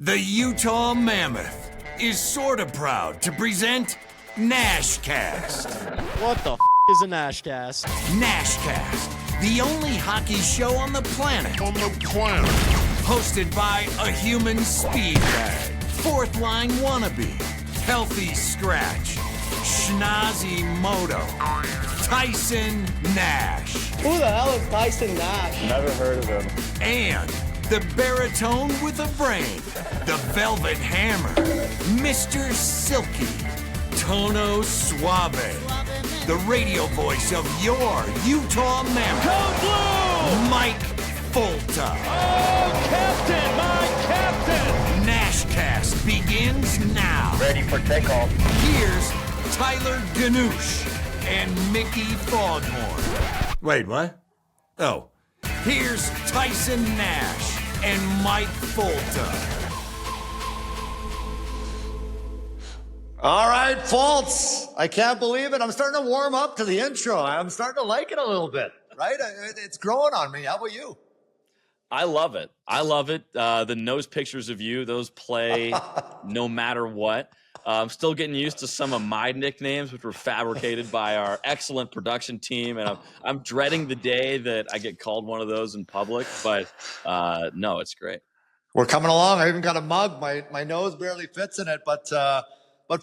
The Utah Mammoth is sorta proud to present NashCast. What the is a NashCast? NashCast, the only hockey show on the planet. Hosted by a human speed bag, fourth line wannabe, healthy scratch, schnozzy moto, Tyson Nash. Who the hell is Tyson Nash? Never heard of him. And the baritone with a brain, the velvet hammer, Mr. Silky, Tono Suave, the radio voice of your Utah Mammoth, Go Blue! Mike Folta. Oh, Captain, my Captain! NashCast begins now. Ready for takeoff. Here's Tyler Ganoush and Mickey Foghorn. Wait, what? Oh, here's Tyson Nash and Mike Folta. All right, Fultz. I can't believe it. I'm starting to warm up to the intro. I'm starting to like it a little bit, right? It's growing on me. How about you? I love it. I love it. The nose pictures of you, those play no matter what. I'm still getting used to some of my nicknames, which were fabricated by our excellent production team, and I'm dreading the day that I get called one of those in public. But no, it's great. We're coming along. I even got a mug. My nose barely fits in it, but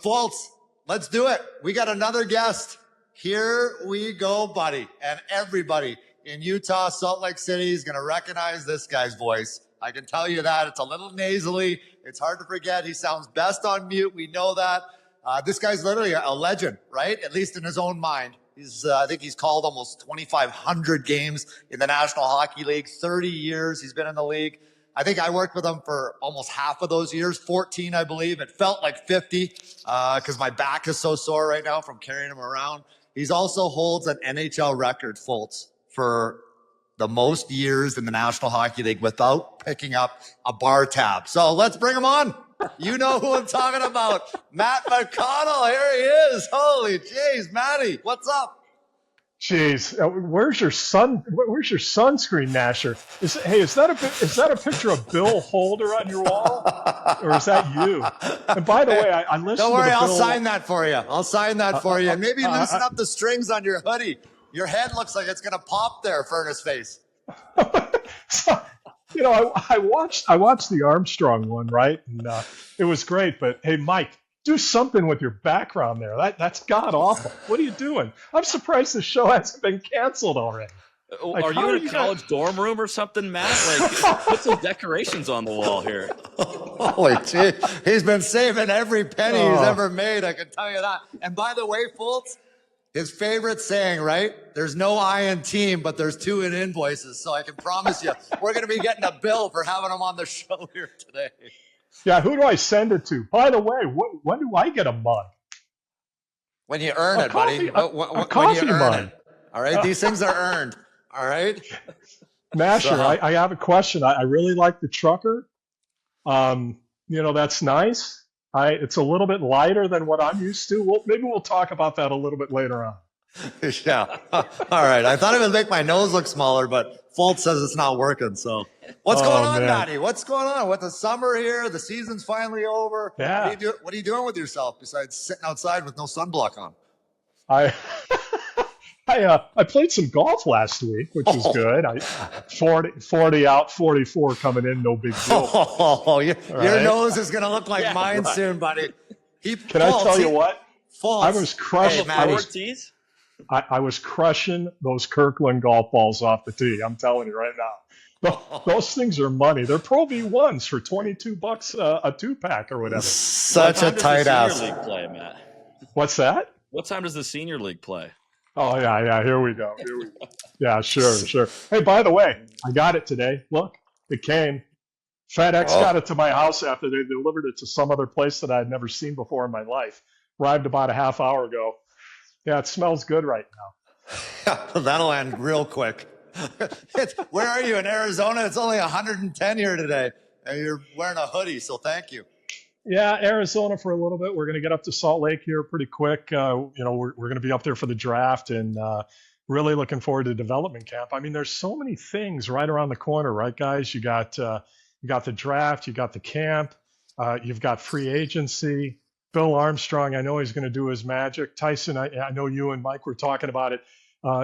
Fultz, let's do it. We got another guest. Here we go, buddy, and everybody in Utah, Salt Lake City is going to recognize this guy's voice. I can tell you that. It's a little nasally. It's hard to forget. He sounds best on mute. We know that. This guy's literally a legend, right? At least in his own mind. I think he's called almost 2,500 games in the National Hockey League. 30 years he's been in the league. I think I worked with him for almost half of those years, 14, I believe. It felt like 50 because my back is so sore right now from carrying him around. He's also holds an NHL record, Fultz, for the most years in the National Hockey League without picking up a bar tab. So let's bring him on. You know who I'm talking about. Matt McCONNELL. Here he is. Holy jeez, Matty, what's up? Jeez, where's your sunscreen, Nasher? Is that a picture of Bill Holder on your wall, or is that you? And by the way, I listened. Don't worry, to I'll Bill. Sign that for you. I'll sign that for you. And maybe loosen up the strings on your hoodie. Your head looks like it's gonna pop there, Furnace Face. So, I watched the Armstrong one, right? And it was great. But hey, Mike, do something with your background there. That's god awful. What are you doing? I'm surprised the show hasn't been canceled already. Like, are you in a college dorm room or something, Matt? Like, put some decorations on the wall here. Holy gee, he's been saving every penny he's ever made. I can tell you that. And by the way, Fultz, his favorite saying, right? There's no I in team, but there's two in invoices. So I can promise you, we're going to be getting a bill for having him on the show here today. Yeah, who do I send it to? By the way, when do I get a mug? When you earn it, buddy. A coffee mug. All right, these things are earned. All right. Nasher, I have a question. I really like the trucker. That's nice. It's a little bit lighter than what I'm used to. Maybe we'll talk about that a little bit later on. Yeah. All right. I thought it would make my nose look smaller, but Fultz says it's not working. So what's going on, Matty? What's going on with the summer here? The season's finally over. Yeah. What are you doing with yourself besides sitting outside with no sunblock on? I played some golf last week, which was good. 40 out, 44 coming in, no big deal. Oh, your nose is going to look like mine soon, buddy. Can I tell you what? Fultz. I was crushing. I was crushing those Kirkland golf balls off the tee. I'm telling you right now. Those things are money. They're Pro V1s for $22 a 2-pack or whatever. Such a tight ass. League play, Matt? What's that? What time does the senior league play? Oh, yeah. Here we go. Yeah, sure. Hey, by the way, I got it today. Look, it came. FedEx got it to my house after they delivered it to some other place that I had never seen before in my life. Arrived about a half hour ago. Yeah, it smells good right now. That'll end real quick. Where are you, in Arizona? It's only 110 here today, and you're wearing a hoodie, so thank you. Yeah, Arizona for a little bit. We're going to get up to Salt Lake here pretty quick. We're going to be up there for the draft, and really looking forward to development camp. I mean, there's so many things right around the corner, right, guys? You got the draft, you got the camp. You've got free agency. Bill Armstrong, I know he's going to do his magic. Tyson, I know you and Mike were talking about it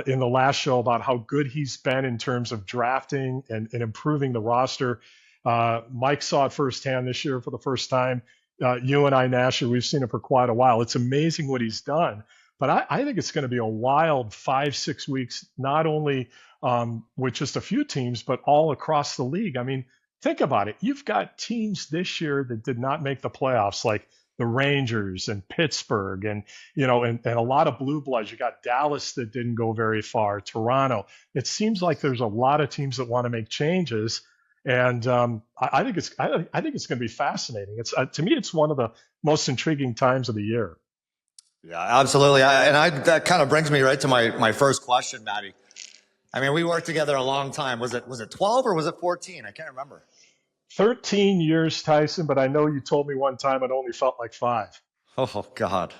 in the last show about how good he's been in terms of drafting and improving the roster. Mike saw it firsthand this year for the first time. You and I, Nasher, we've seen it for quite a while. It's amazing what he's done. But I think it's going to be a wild 5-6 weeks, not only with just a few teams, but all across the league. I mean, think about it. You've got teams this year that did not make the playoffs, like the Rangers and Pittsburgh and a lot of blue bloods. You got Dallas that didn't go very far, Toronto. It seems like there's a lot of teams that want to make changes. And I think it's going to be fascinating. It's to me, it's one of the most intriguing times of the year. Yeah, absolutely. That kind of brings me right to my first question, Matty. I mean, we worked together a long time. Was it 12 or was it 14? I can't remember. 13 years, Tyson, but I know you told me one time it only felt like 5. Oh, God.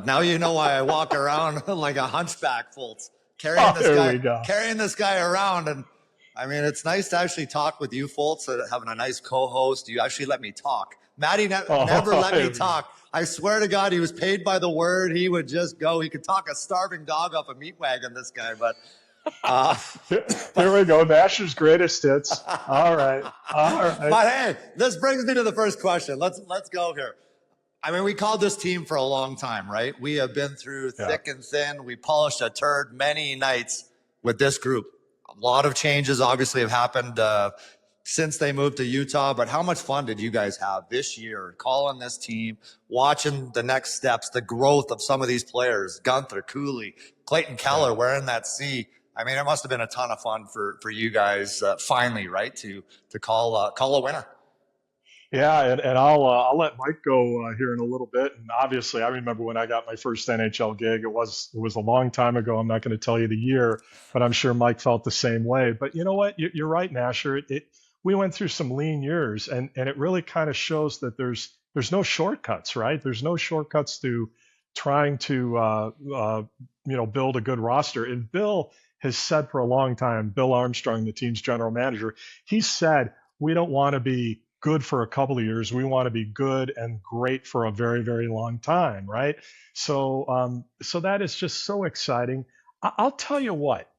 Now you know why I walk around like a hunchback, Fultz, carrying this guy around. And I mean, it's nice to actually talk with you, Fultz, having a nice co-host. You actually let me talk. Matty never let me talk. I swear to God, he was paid by the word. He would just go. He could talk a starving dog off a meat wagon, this guy. But here we go. Nasher's greatest hits. All right. But hey, this brings me to the first question. Let's go here. I mean, we called this team for a long time, right? We have been through thick and thin. We polished a turd many nights with this group. A lot of changes obviously have happened since they moved to Utah, but how much fun did you guys have this year calling this team, watching the next steps, the growth of some of these players, Gunther, Cooley, Clayton Keller wearing that C? I mean, it must have been a ton of fun for you guys finally, right, to call a winner. Yeah, and I'll let Mike go here in a little bit. And obviously, I remember when I got my first NHL gig. It was a long time ago. I'm not going to tell you the year, but I'm sure Mike felt the same way. But you know what? You're right, Nasher. We went through some lean years, and it really kind of shows that there's no shortcuts, right? There's no shortcuts to trying to build a good roster. And Bill has said for a long time, Bill Armstrong, the team's general manager, he said, we don't want to be good for a couple of years. We want to be good and great for a very, very long time, right? So that is just so exciting. I'll tell you what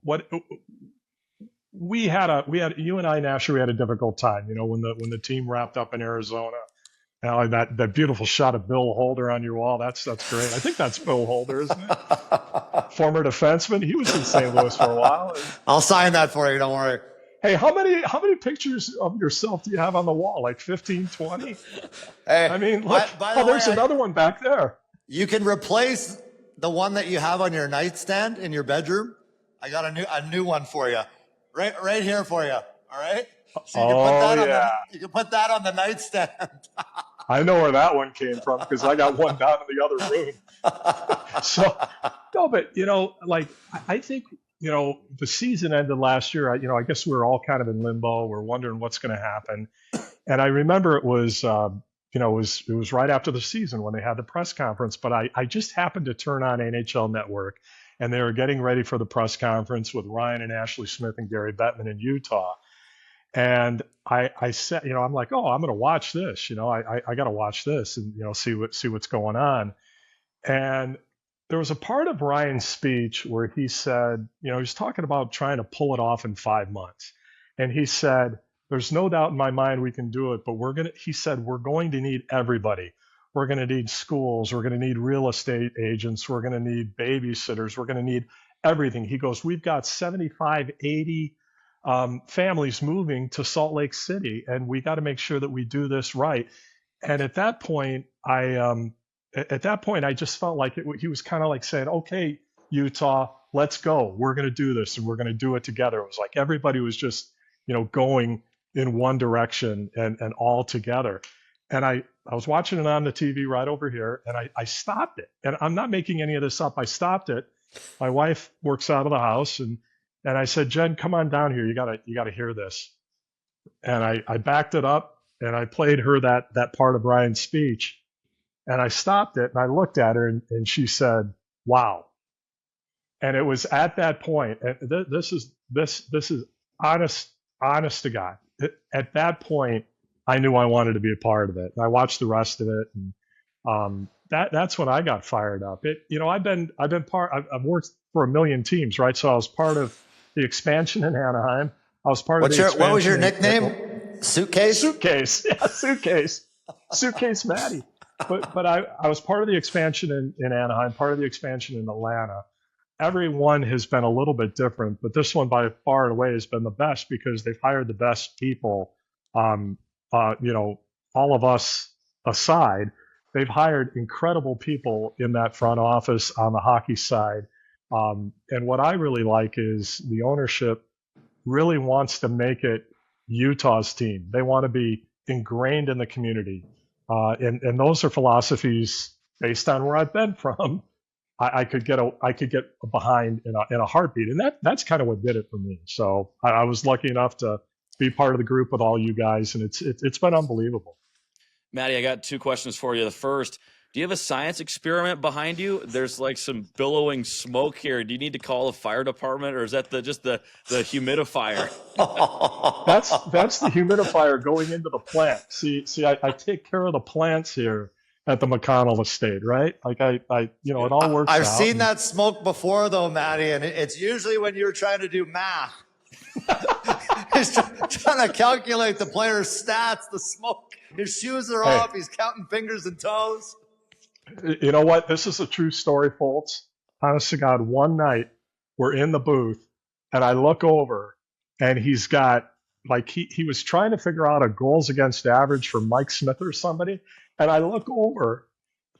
we had you and I, Nasher, we had a difficult time, when the team wrapped up in Arizona. Now that beautiful shot of Bill Holder on your wall, that's great. I think that's Bill Holder, isn't it? Former defenseman. He was in St. Louis for a while. I'll sign that for you. Don't worry. Hey, how many pictures of yourself do you have on the wall? Like 15, 20? Hey, I mean, look, there's another one back there. You can replace the one that you have on your nightstand in your bedroom. I got a new one for you, right here for you. All right. So you can put that on the nightstand. I know where that one came from because I got one down in the other room. So, no, but I think. The season ended last year. I guess we were all kind of in limbo. We're wondering what's going to happen. And I remember it was right after the season when they had the press conference. But I just happened to turn on NHL Network, and they were getting ready for the press conference with Ryan and Ashley Smith and Gary Bettman in Utah. And I said, I'm like, oh, I'm going to watch this. I got to watch this and see what's going on. And there was a part of Ryan's speech where he said, he was talking about trying to pull it off in 5 months. And he said, there's no doubt in my mind we can do it, but we're going to need everybody. We're going to need schools. We're going to need real estate agents. We're going to need babysitters. We're going to need everything. He goes, we've got 75, 80 families moving to Salt Lake City, and we got to make sure that we do this right. And at that point, I just felt like he was kind of like saying, okay, Utah, let's go. We're going to do this and we're going to do it together. It was like everybody was just, going in one direction and all together. And I was watching it on the TV right over here, and I stopped it. And I'm not making any of this up. I stopped it. My wife works out of the house, and I said, Jen, come on down here. You gotta hear this. And I backed it up and I played her that part of Ryan's speech. And I stopped it and I looked at her and she said, wow. And it was at that point, and this is honest to God. At that point, I knew I wanted to be a part of it. And I watched the rest of it, and that's when I got fired up. I've worked for a million teams, right? So I was part of the expansion in Anaheim. I was part of the expansion. What was your nickname? Suitcase? Suitcase. Yeah, suitcase. Suitcase Matty. But I was part of the expansion in Anaheim, part of the expansion in Atlanta. Every one has been a little bit different, but this one by far and away has been the best because they've hired the best people. All of us aside, they've hired incredible people in that front office on the hockey side. And what I really like is the ownership really wants to make it Utah's team. They want to be ingrained in the community. And those are philosophies based on where I've been from. I could get behind in a heartbeat, and that's kind of what did it for me. So I was lucky enough to be part of the group with all you guys, and it's been unbelievable. Matty, I got two questions for you. The first, do you have a science experiment behind you? There's like some billowing smoke here. Do you need to call the fire department, or is that just the humidifier? That's the humidifier going into the plant. See, I take care of the plants here at the McCONNELL estate, right? Like it all works out. I've seen that smoke before though, Matty, and it's usually when you're trying to do math. He's trying to calculate the player's stats, the smoke. His shoes are off. He's counting fingers and toes. You know what? This is a true story, folks. Honest to God, one night we're in the booth and I look over and he's got he was trying to figure out a goals against average for Mike Smith or somebody. And I look over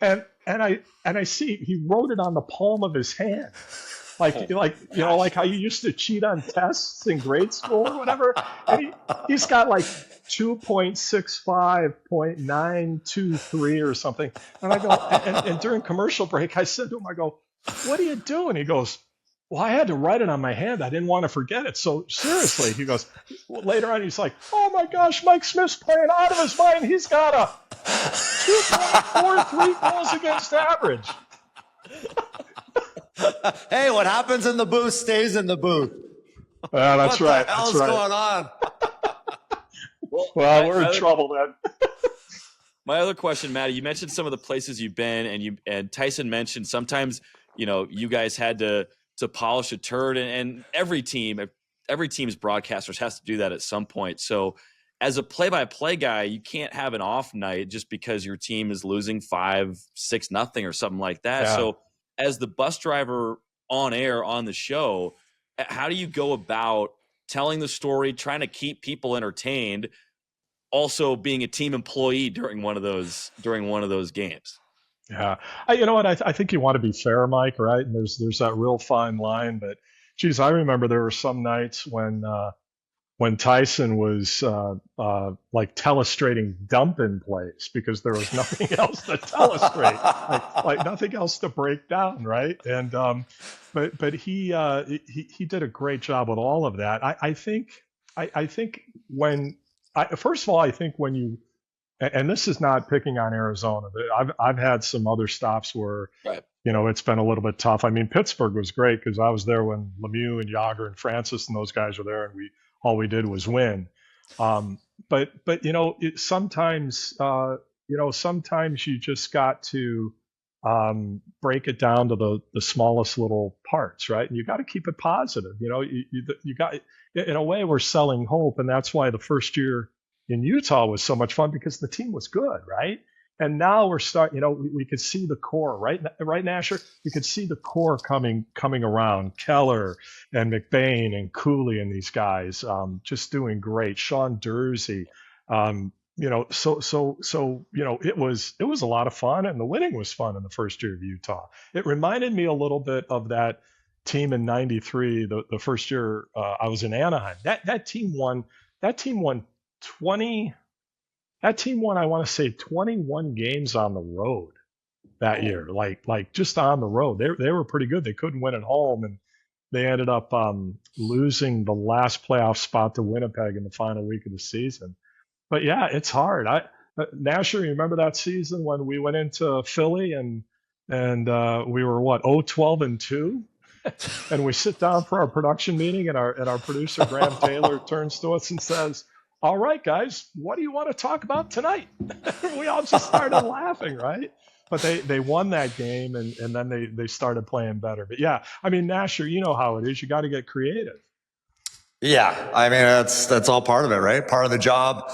and I see he wrote it on the palm of his hand. Like how you used to cheat on tests in grade school or whatever. And he's got 2.65, 0.923 or something. And I go, and during commercial break, I said to him, I go, what are you doing? He goes, well, I had to write it on my hand. I didn't want to forget it. So seriously, he goes, later on, he's like, oh my gosh, Mike Smith's playing out of his mind. He's got a 2.43 goals against average. Hey, what happens in the booth stays in the booth. That's right. What the hell's that's right. going on? Well, we're in trouble then. My other question, Matty, you mentioned some of the places you've been, and Tyson mentioned sometimes you guys had to polish a turd, and every team's broadcasters has to do that at some point. So as a play-by-play guy, you can't have an off night just because your team is losing 5-6-0 or something like that. Yeah. So as the bus driver on air on the show, how do you go about telling the story, trying to keep people entertained, also being a team employee during one of those games? Yeah, you know what? I think you want to be fair, Mike, right? And there's that real fine line. But geez, I remember there were some nights when Tyson was telestrating dump-in plays because there was nothing else to telestrate, like nothing else to break down, right? And but he did a great job with all of that. I think when first of all, I think when you, and this is not picking on Arizona, but I've had some other stops where right. It's been a little bit tough. I mean, Pittsburgh was great because I was there when Lemieux and Yager and Francis and those guys were there, and all we did was win. But sometimes you just got to break it down to the smallest little parts, right? And you got to keep it positive. You got, in a way, we're selling hope, and that's why the first year in Utah was so much fun because the team was good, right? And now we're starting. We could see the core, right, Nasher? We could see the core coming around. Keller and McBain and Cooley and these guys just doing great. Sean Dursey, so it was a lot of fun, and the winning was fun in the first year of Utah. It reminded me a little bit of that team in '93, the first year I was in Anaheim. That team won 20. That team won, I want to say, 21 games on the road that year, like just on the road. They were pretty good. They couldn't win at home, and they ended up losing the last playoff spot to Winnipeg in the final week of the season. But yeah, it's hard. Nasher, you remember that season when we went into Philly and we were 0-12-2, and we sit down for our production meeting, and our producer Graham Taylor turns to us and says, all right, guys, what do you want to talk about tonight? We all just started laughing, right? But they won that game, and then they started playing better. But yeah, I mean, Nasher, you know how it is. You got to get creative. Yeah, I mean that's all part of it, right? Part of the job.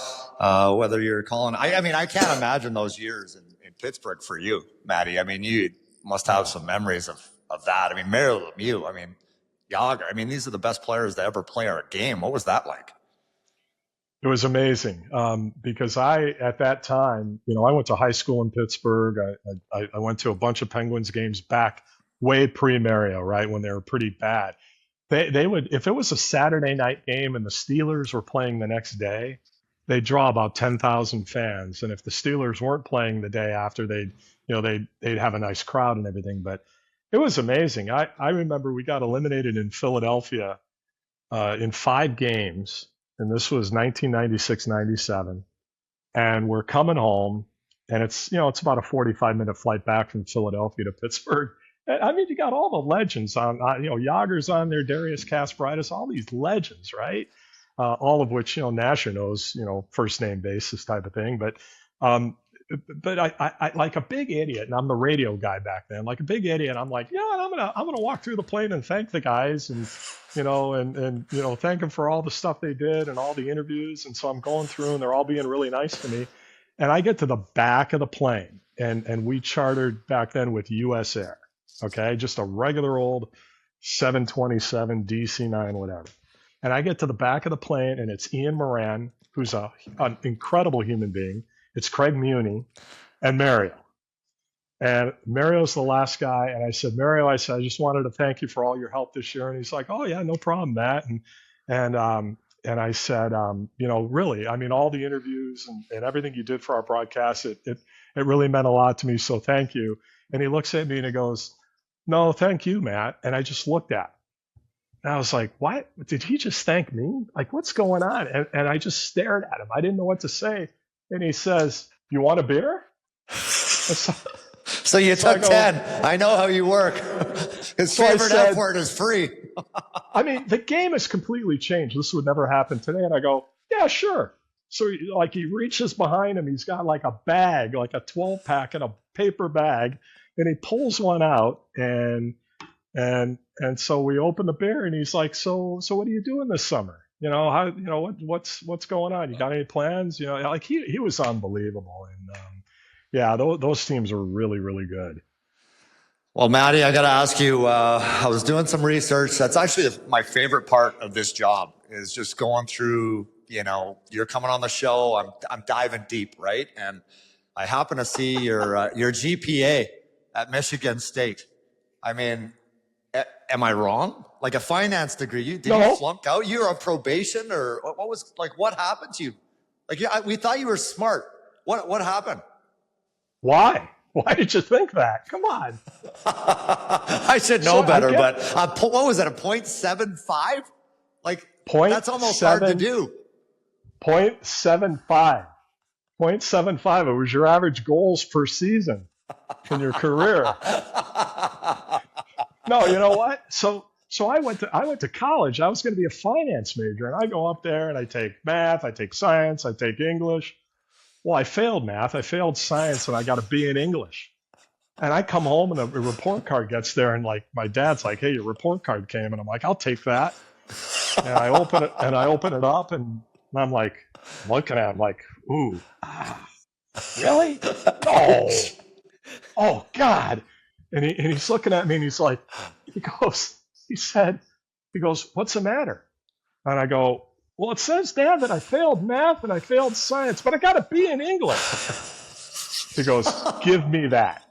Whether you're calling, I mean, I can't imagine those years in Pittsburgh for you, Matty. I mean, you must have some memories of that. I mean, Mario Lemieux. I mean, Yager. I mean, these are the best players to ever play our game. What was that like? It was amazing because at that time, I went to high school in Pittsburgh. I went to a bunch of Penguins games back way pre-Mario, right, when they were pretty bad. They would, if it was a Saturday night game and the Steelers were playing the next day, they'd draw about 10,000 fans. And if the Steelers weren't playing the day after, they'd have a nice crowd and everything. But it was amazing. I remember we got eliminated in Philadelphia in 5 games. And this was 1996-97, and we're coming home, and it's about a 45-minute flight back from Philadelphia to Pittsburgh. And, I mean, you got all the legends on, Yager's on there, Darius Kasparaitis, all these legends, right? All of which Nasher knows, first name basis type of thing. But I like a big idiot, and I'm the radio guy back then. Like a big idiot, I'm like, I'm gonna walk through the plane and thank the guys, and thank them for all the stuff they did and all the interviews. And so I'm going through, and they're all being really nice to me. And I get to the back of the plane, and we chartered back then with U.S. Air, okay, just a regular old 727 DC-9, whatever. And I get to the back of the plane, and it's Ian Moran, who's an incredible human being. It's Craig Muni and Mario. And Mario's the last guy. And I said, Mario, I just wanted to thank you for all your help this year. And he's like, oh, yeah, no problem, Matt. And I said, really, I mean, all the interviews and everything you did for our broadcast, it really meant a lot to me. So thank you. And he looks at me and he goes, no, thank you, Matt. And I just looked at him. And I was like, what? Did he just thank me? Like, what's going on? And I just stared at him. I didn't know what to say. And he says, you want a beer? So you took 10. I know how you work. His favorite F word is free. I mean, the game has completely changed. This would never happen today. And I go, yeah, sure. So he reaches behind him. He's got like a bag, like a 12-pack in a paper bag. And he pulls one out. And so we open the beer. And he's like, so what are you doing this summer? What's going on? You got any plans? Like he was unbelievable. And those teams were really, really good. Well, Matty, I got to ask you, I was doing some research. That's actually my favorite part of this job is just going through, you're coming on the show. I'm diving deep, right? And I happen to see your GPA at Michigan State. I mean, am I wrong? Like a finance degree, you flunk out? You're on probation, or what happened to you? We thought you were smart. What happened? Why? Why did you think that? Come on. I should know better, but what was it, a 0.75? That's almost hard to do. 0.75. 0.75. It was your average goals per season in your career. No, you know what? So I went to college. I was going to be a finance major, and I go up there and I take math, I take science, I take English. Well, I failed math, I failed science, and I got a B in English. And I come home and a report card gets there, and my dad's like, "Hey, your report card came," and I'm like, "I'll take that." And I open it up, and I'm like, looking at him like, "Ooh, really? Oh God!" And he's looking at me, and he goes, "What's the matter?" And I go, "Well, it says, Dad, that I failed math and I failed science, but I got a B in English." He goes, "Give me that."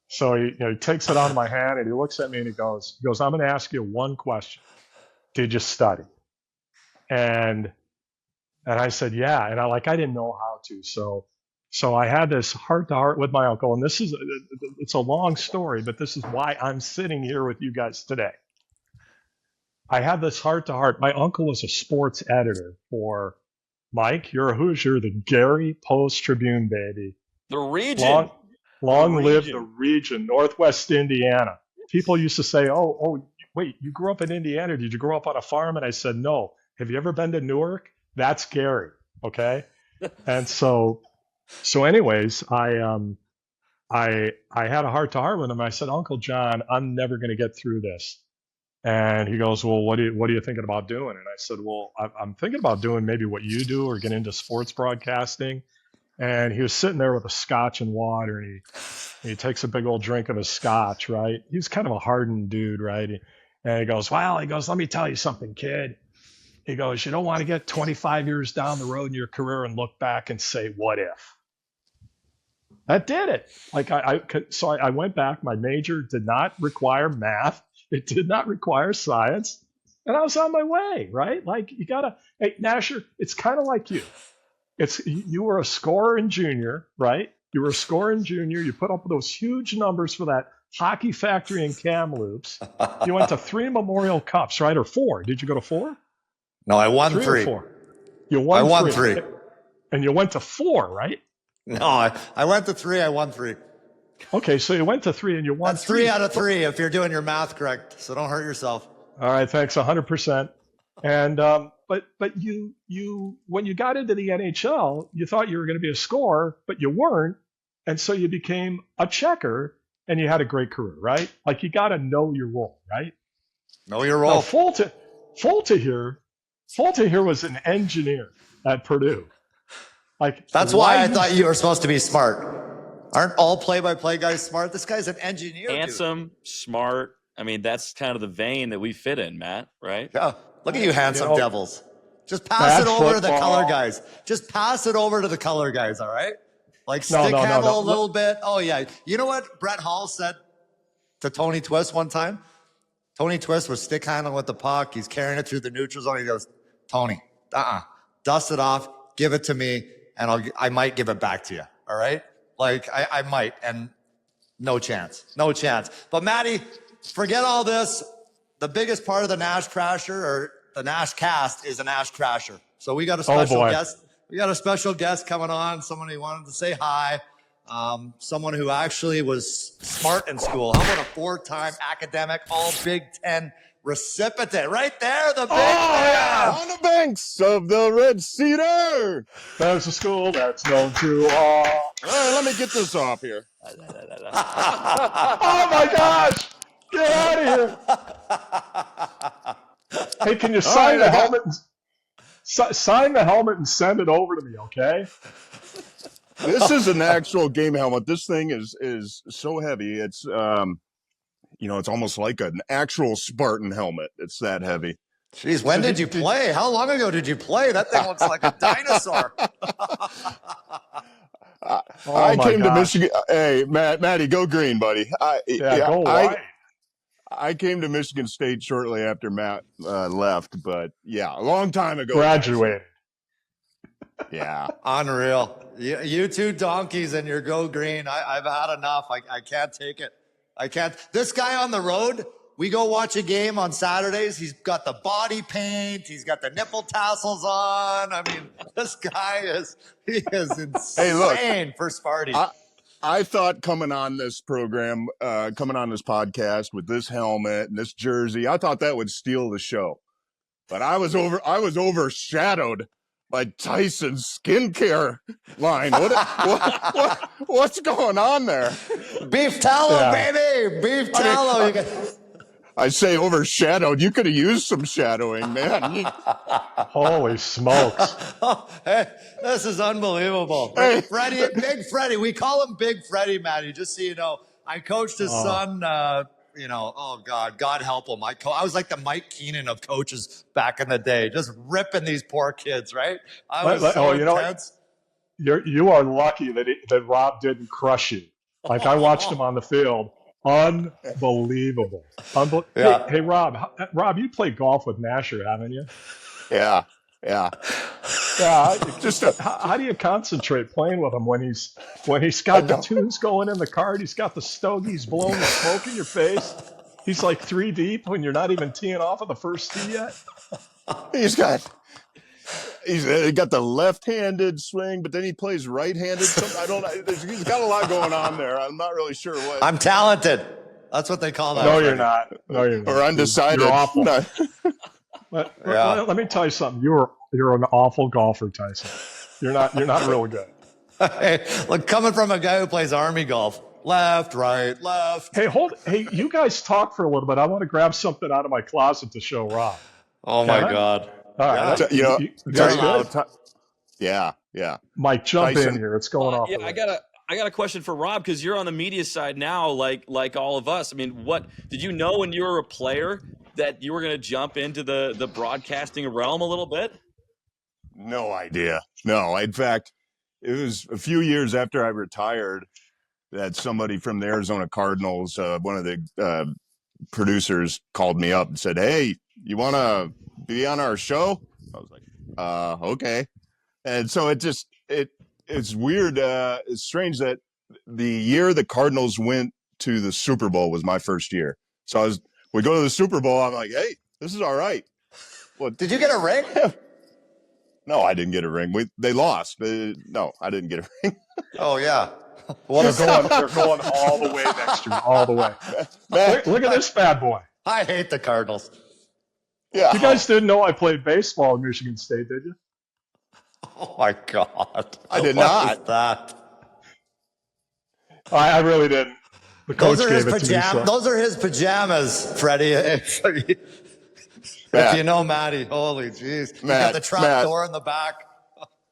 So he takes it out of my hand and he looks at me and he goes, "I'm going to ask you one question. Did you study?" And I said, "Yeah." And I didn't know how to. So I had this heart-to-heart with my uncle, and it's a long story, but this is why I'm sitting here with you guys today. I had this heart-to-heart. My uncle was a sports editor for Mike. You're a Hoosier, the Gary Post-Tribune, baby. The region. Long live the region, Northwest Indiana. People used to say, oh, wait, you grew up in Indiana. Did you grow up on a farm? And I said, no. Have you ever been to Newark? That's Gary. Okay. And so anyways, I had a heart to heart with him. I said, Uncle John, I'm never going to get through this. And he goes, well, what are you thinking about doing? And I said, well, I'm thinking about doing maybe what you do or get into sports broadcasting. And he was sitting there with a scotch and water, and he takes a big old drink of his scotch, right? He's kind of a hardened dude, right? And he goes, let me tell you something, kid. He goes, you don't want to get 25 years down the road in your career and look back and say, what if? That did it. Like so I went back. My major did not require math. It did not require science. And I was on my way, right? Like hey, Nasher, it's kind of like you. You were a scorer in junior, right? You were a scorer in junior. You put up those huge numbers for that hockey factory in Kamloops. You went to 3 Memorial Cups, right? Or 4. Did you go to 4? No, I won 3. 4. You won. I won 3. And you went to 4, right? No, I went to 3. I won 3. Okay, so you went to 3 and you won. That's 3 out of 3 if you're doing your math correct. So don't hurt yourself. All right, thanks, 100%. And but you when you got into the NHL, you thought you were going to be a scorer, but you weren't, and so you became a checker, and you had a great career, right? Like you got to know your role, right? Know your role. Now, Folta here was an engineer at Purdue. Like that's why I thought you were supposed to be smart. Aren't all play-by-play guys smart? This guy's an engineer. Handsome, smart. I mean, that's kind of the vein that we fit in, Matt, right? Yeah. Look at you handsome devils. Just pass it over to the color guys. Just pass it over to the color guys, all right? Like stick handle a little bit. Oh, yeah. You know what Brett Hall said to Tony Twist one time? Tony Twist was stick handling with the puck. He's carrying it through the neutral zone. He goes, Tony, dust it off, give it to me, and I might give it back to you, all right? Like, I might, and no chance. No chance. But, Matty, forget all this. The biggest part of the NashCrasher or the NashCast is a NashCrasher. So we got a special guest. We got a special guest coming on. Someone who wanted to say hi. Someone who actually was smart in school. How about a 4-time academic, all Big Ten recipient? Right there, the big man. On the banks of the Red Cedar. There's a school that's known to all. All right, let me get this off here. Oh my gosh! Get out of here! Hey, can you sign the helmet? Sign the helmet and send it over to me, okay? This is an actual game helmet. This thing is so heavy. It's it's almost like an actual Spartan helmet. It's that heavy. Jeez, when did you play? How long ago did you play? That thing looks like a dinosaur. I came to Michigan. Hey, Matty, go green, buddy. Go white. I came to Michigan State shortly after Matt left, but yeah, a long time ago. Graduated. Yeah. Unreal. You two donkeys and your go green. I've had enough. I can't take it. I can't. This guy on the road, we go watch a game on Saturdays. He's got the body paint. He's got the nipple tassels on. I mean, this guy is insane. Hey, look, for Sparty. I thought coming on this program, coming on this podcast with this helmet and this jersey, I thought that would steal the show. But I was overshadowed by Tyson's skincare line. What's going on there? Beef tallow, baby. Beef tallow. I say overshadowed. You could have used some shadowing, man. Holy smokes. Hey, this is unbelievable. Hey. Big Freddie. We call him Big Freddie, Matty, just so you know. I coached his son, oh, God help him. I was like the Mike Keenan of coaches back in the day, just ripping these poor kids, right? I was so intense. You are lucky that Rob didn't crush you. Like, I watched him on the field. Unbelievable. Yeah. Hey, Rob, you played golf with Nasher, haven't you? Yeah. Yeah. How do you concentrate playing with him when he's got the tunes going in the cart? He's got the stogies blowing the smoke in your face. He's like 3 deep when you're not even teeing off of the first tee yet. He's got the left-handed swing, but then he plays right-handed. He's got a lot going on there. I'm not really sure what. I'm talented. That's what they call that. No, you're not. Or undecided. You're awful. Let me tell you something. You're an awful golfer, Tyson. You're not real good. Hey, look, coming from a guy who plays Army golf, left, right, left. Hey, you guys talk for a little bit. I want to grab something out of my closet to show Rob. Oh my God! All right, Yeah. you guys good? Yeah. Mike, jump Tyson. in here. It's going off. Yeah, I got a question for Rob, because you're on the media side now, like all of us. I mean, what did you know when you were a player that you were going to jump into the broadcasting realm a little bit? No idea. No, in fact, it was a few years after I retired that somebody from the Arizona Cardinals, one of the producers, called me up and said, "Hey, you want to be on our show?" I was like, "Okay." And so it's weird. It's strange that the year the Cardinals went to the Super Bowl was my first year. So we go to the Super Bowl. I'm like, "Hey, this is all right." Well, Did you get a ring? no, I didn't get a ring. They lost. No, I didn't get a ring. Oh yeah. They're going all the way next year, all the way. Look at this bad boy. I hate the Cardinals. Yeah. You guys didn't know I played baseball at Michigan State, did you? Oh my God! I did What not. is that? I really didn't. The coach gave it to me. So. Those are his pajamas, Freddie. If you know Matty, holy jeez. You got the trap door in the back.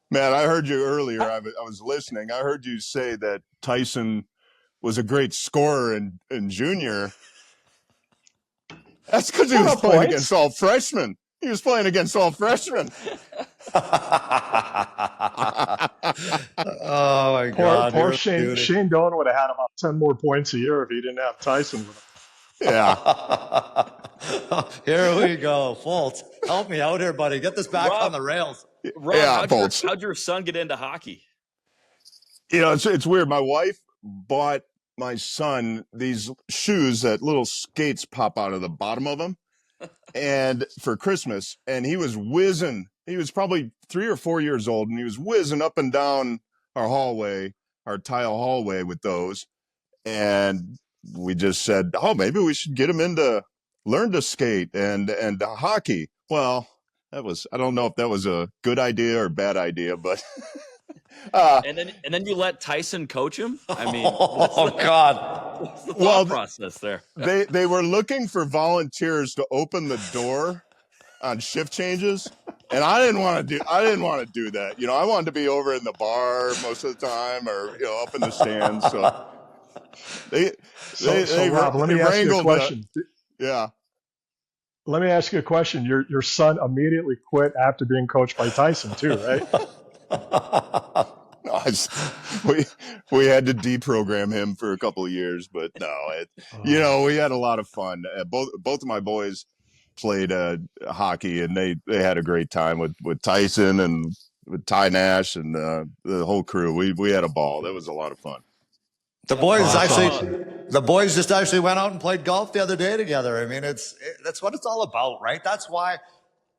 Matt, I heard you earlier. I was listening. I heard you say that Tyson was a great scorer in junior. That's because he was playing against all freshmen. He was playing against all freshmen. Oh my God! Poor Shane. Shane Doan would have had about 10 more points a year if he didn't have Tyson with him. Yeah. Here we go, Fultz. Help me out here, buddy. Get this back on the rails. Rob, how'd your son get into hockey? You know, it's weird. My wife bought my son these shoes that little skates pop out of the bottom of them, and for Christmas, and he was whizzing. He was probably 3 or 4 years old, and he was whizzing up and down our hallway, our tile hallway, with those. And we just said, "Oh, maybe we should get him into learn to skate and hockey." Well, I don't know if that was a good idea or a bad idea, but and then you let Tyson coach him? I mean, God. What's the thought process there? They were looking for volunteers to open the door on shift changes, and I didn't want to do that. You know, I wanted to be over in the bar most of the time, or up in the stands. So Rob, let me ask you a question. Yeah. Let me ask you a question. Your son immediately quit after being coached by Tyson too, right? No, we had to deprogram him for a couple of years, but no, we had a lot of fun. Both of my boys played hockey, and they had a great time with Tyson and with Ty Nash and the whole crew. We had a ball. That was a lot of fun. The boys just actually went out and played golf the other day together. I mean, that's what it's all about, right? That's why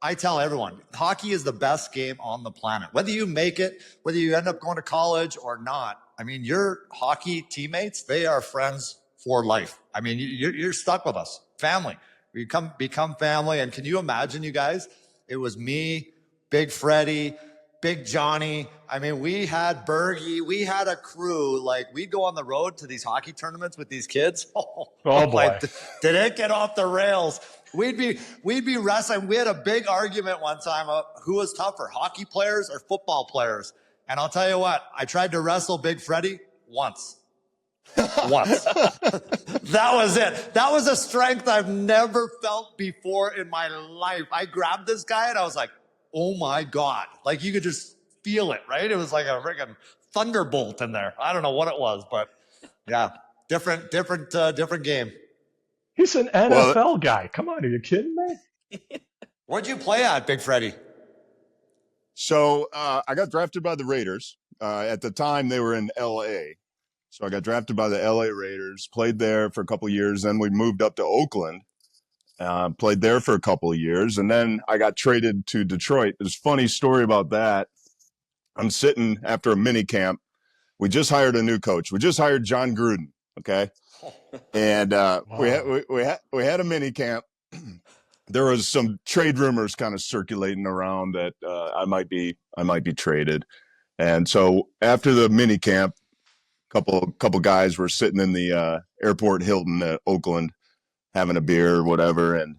I tell everyone, hockey is the best game on the planet. Whether you make it, whether you end up going to college or not, I mean, your hockey teammates, they are friends for life. I mean, you're stuck with us. Family. We become family. And can you imagine, you guys? It was me, Big Freddie, Big Johnny. I mean, we had Bergie. We had a crew. Like, we'd go on the road to these hockey tournaments with these kids. Oh boy. Did it get off the rails? We'd be wrestling. We had a big argument one time of who was tougher, hockey players or football players. And I'll tell you what, I tried to wrestle Big Freddie once. That was it. That was a strength I've never felt before in my life. I grabbed this guy and I was like, oh my God. Like, you could just feel it, right? It was like a friggin' thunderbolt in there. I don't know what it was, but yeah, different game. He's an NFL guy. Come on, are you kidding me? Where'd you play at, Big Freddie? So I got drafted by the Raiders. At the time, they were in L.A., so I got drafted by the L.A. Raiders, played there for a couple of years. Then we moved up to Oakland, played there for a couple of years. And then I got traded to Detroit. There's a funny story about that. I'm sitting after a mini camp. We just hired a new coach. We just hired John Gruden, okay? And we had a mini camp. there was some trade rumors kind of circulating around that I might be traded. And so after the mini camp, couple guys were sitting in the airport Hilton at Oakland having a beer or whatever, and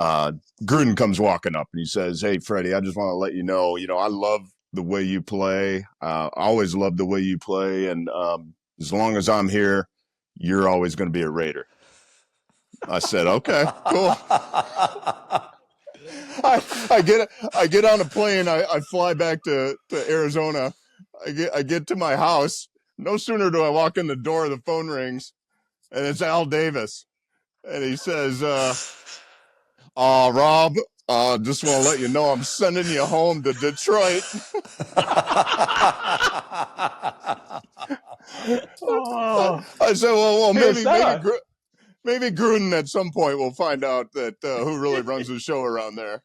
Gruden comes walking up and he says, "Hey, Freddie, I just want to let you know, I love the way you play. I always loved the way you play, and as long as I'm here, you're always going to be a Raider." I said, "Okay, cool." I get on a plane. I fly back to Arizona. I get to my house. No sooner do I walk in the door, the phone rings, and it's Al Davis, and he says, "Rob, just want to let you know I'm sending you home to Detroit." I said, "Well, maybe Gruden at some point will find out that who really runs the show around there."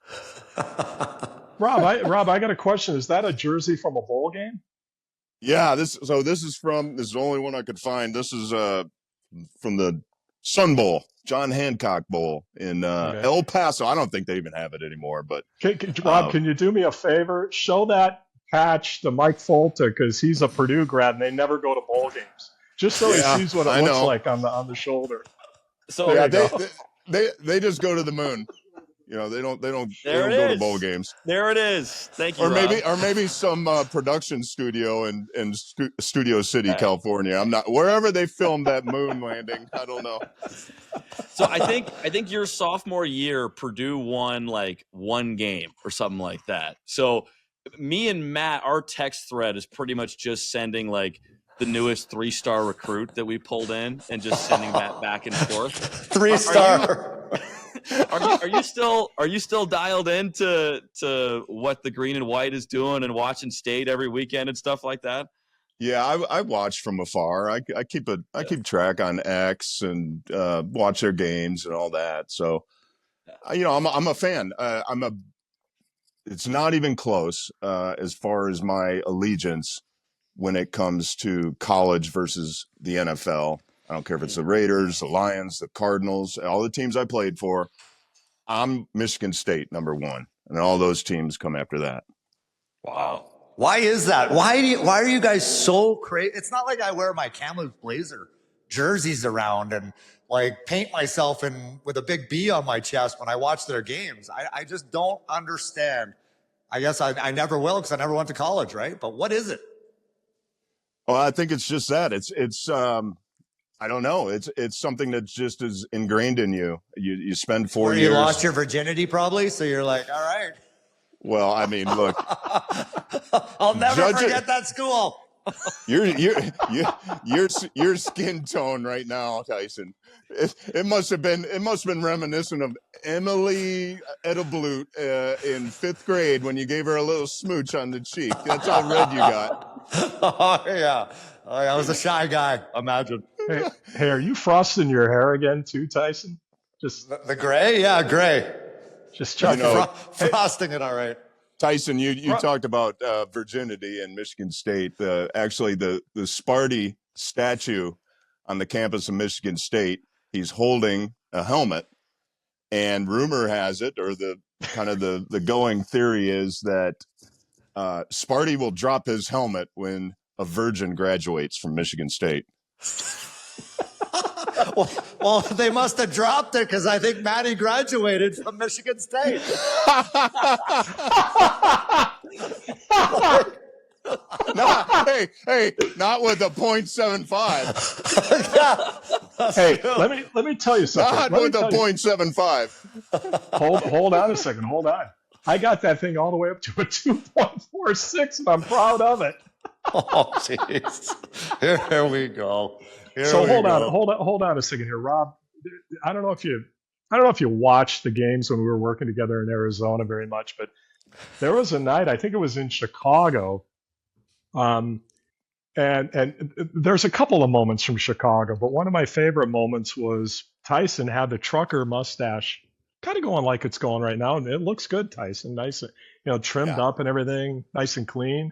Rob, I got a question. Is that a jersey from a bowl game? Yeah, this is the only one I could find. This is from the Sun Bowl, John Hancock Bowl in El Paso. I don't think they even have it anymore. But Rob, can you do me a favor? Show that patch to Mike Folta, because he's a Purdue grad and they never go to bowl games. Just so he sees what it looks like on the shoulder. So yeah, they just go to the moon. They don't go to bowl games. There it is. Thank you. Or maybe some production studio in Studio City, California. I'm not wherever they filmed that moon landing. I don't know. So I think your sophomore year, Purdue won like one game or something like that. So me and Matt, our text thread is pretty much just sending like the newest 3-star recruit that we pulled in and just sending that back and forth. 3-star. Are you still dialed into what the green and white is doing and watching State every weekend and stuff like that? Yeah, I watch from afar. I keep track on X and watch their games and all that. So, I'm a fan. It's not even close as far as my allegiance when it comes to college versus the NFL. I don't care if it's the Raiders, the Lions, the Cardinals, all the teams I played for. I'm Michigan State #1, and all those teams come after that. Wow. Why is that? Why are you guys so crazy? It's not like I wear my camouflage blazer jerseys around and like paint myself with a big B on my chest when I watch their games. I just don't understand. I guess I never will because I never went to college, right? But what is it? Well, I think it's just that. It's I don't know. It's something that just is ingrained in you. You spend 4 years. You lost your virginity probably, so you're like, all right. Well, I mean, look. I'll never forget that school. Your skin tone right now, Tyson. It must have been reminiscent of Emily Edelblut in 5th grade when you gave her a little smooch on the cheek. That's how red you got. Oh yeah, I was a shy guy. Imagine. Hey, are you frosting your hair again too, Tyson? Just the gray, yeah, gray. Just chucking frosting it, all right. Tyson, you talked about virginity in Michigan State. Actually, the Sparty statue on the campus of Michigan State, he's holding a helmet, and rumor has it, or the going theory is that Sparty will drop his helmet when a virgin graduates from Michigan State. Well, they must have dropped it because I think Maddie graduated from Michigan State. Hey, not with a .75. Hey, let me tell you something. Not with a .75. Hold on a second. Hold on. I got that thing all the way up to a 2.46, and I'm proud of it. Oh, jeez. Here we go. Hold on a second here, Rob. I don't know if you watched the games when we were working together in Arizona very much, but there was a night, I think it was in Chicago, and there's a couple of moments from Chicago, but one of my favorite moments was Tyson had the trucker mustache kind of going like it's going right now, and it looks good, Tyson, nice, trimmed up and everything, nice and clean.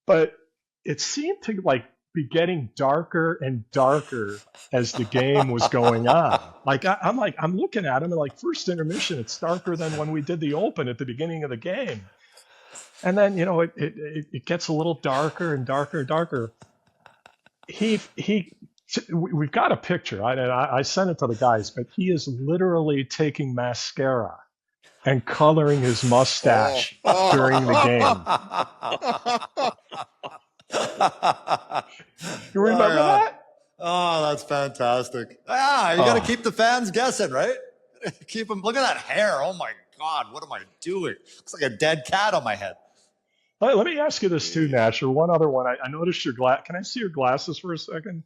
But it seemed to like be getting darker and darker as the game was going on. Like I'm looking at him and like first intermission, it's darker than when we did the open at the beginning of the game. And then, it gets a little darker and darker and darker. We've got a picture. I sent it to the guys, but he is literally taking mascara and coloring his mustache during the game. You remember that? Oh, that's fantastic. Yeah, you got to keep the fans guessing, right? Keep them. Look at that hair. Oh my God, what am I doing? Looks like a dead cat on my head. Let me ask you this too, Nasher. One other one. I noticed your glass. Can I see your glasses for a second?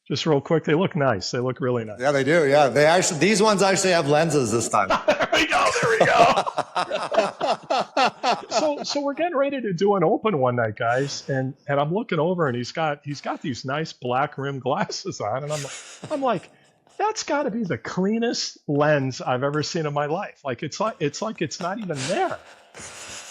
Just real quick. They look nice. They look really nice. Yeah, they do. Yeah, these ones actually have lenses this time. There we go. So we're getting ready to do an open one night, guys, and I'm looking over and he's got these nice black rim glasses on, and I'm like, that's got to be the cleanest lens I've ever seen in my life. Like it's it's not even there.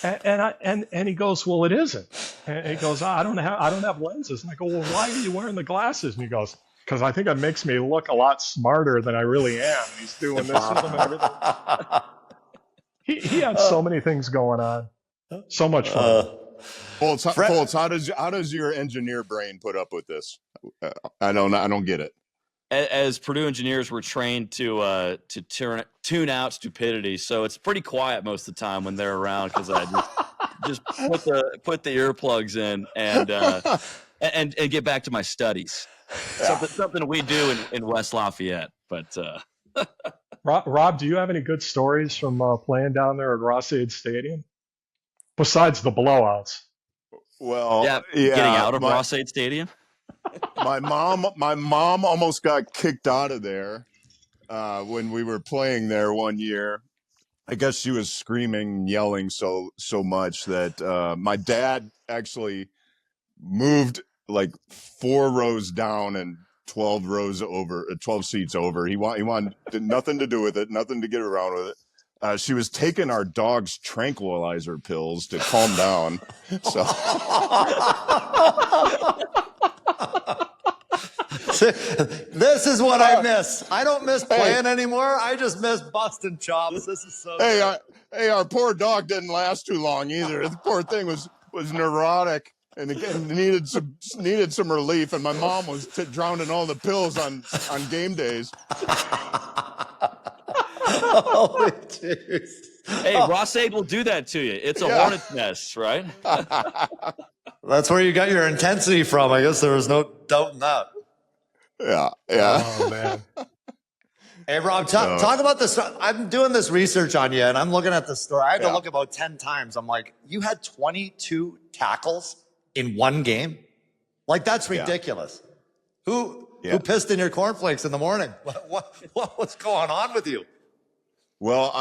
And he goes, well, it isn't. And he goes, I don't have lenses. And I go, well, why are you wearing the glasses? And he goes, because I think it makes me look a lot smarter than I really am. And he's doing this with them and everything. He had so many things going on. So much fun. Foltz, how does your engineer brain put up with this? I don't get it. As Purdue engineers, we're trained to tune out stupidity, so it's pretty quiet most of the time when they're around because I just put the earplugs in and get back to my studies. Something we do in West Lafayette. But Rob, do you have any good stories from playing down there at Ross-Ade Stadium besides the blowouts? Well, getting out of Ross-Ade Stadium. My mom almost got kicked out of there when we were playing there one year. I guess she was screaming and yelling so much that my dad actually moved like 4 rows down and 12 seats over. He wanted nothing to do with it, nothing to get around with it. She was taking our dog's tranquilizer pills to calm down. So. This is what I miss. I don't miss playing anymore. I just miss busting chops. This is so good. Our poor dog didn't last too long either. The poor thing was neurotic and again needed some relief. And my mom was drowning all the pills on game days. Holy jeez. Hey, Ross-Ade will do that to you. It's a hornet's nest, right? That's where you got your intensity from. I guess there was no doubt in that. Yeah. Oh, man. Hey, Rob, talk about this. I'm doing this research on you, and I'm looking at the story. I had to look about 10 times. I'm like, you had 22 tackles in one game? Like, that's ridiculous. Who pissed in your cornflakes in the morning? What's going on with you? Well,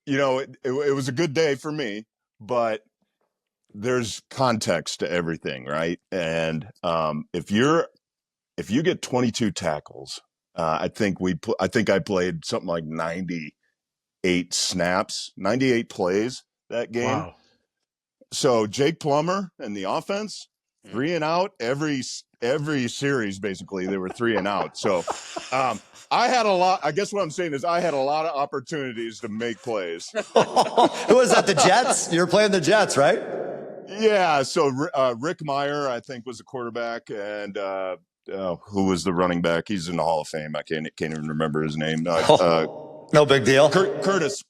it was a good day for me, but there's context to everything, right? And if you get 22 tackles, I think I played something like 98 snaps, 98 plays that game. Wow. So Jake Plummer and the offense, 3 and out every series. Basically, they were 3 and out. So I had a lot. I guess what I'm saying is I had a lot of opportunities to make plays. Who was that? The Jets? You were playing the Jets, right? Yeah. So Rick Meyer, I think, was the quarterback, and who was the running back? He's in the Hall of Fame. I can't even remember his name. No big deal. Curtis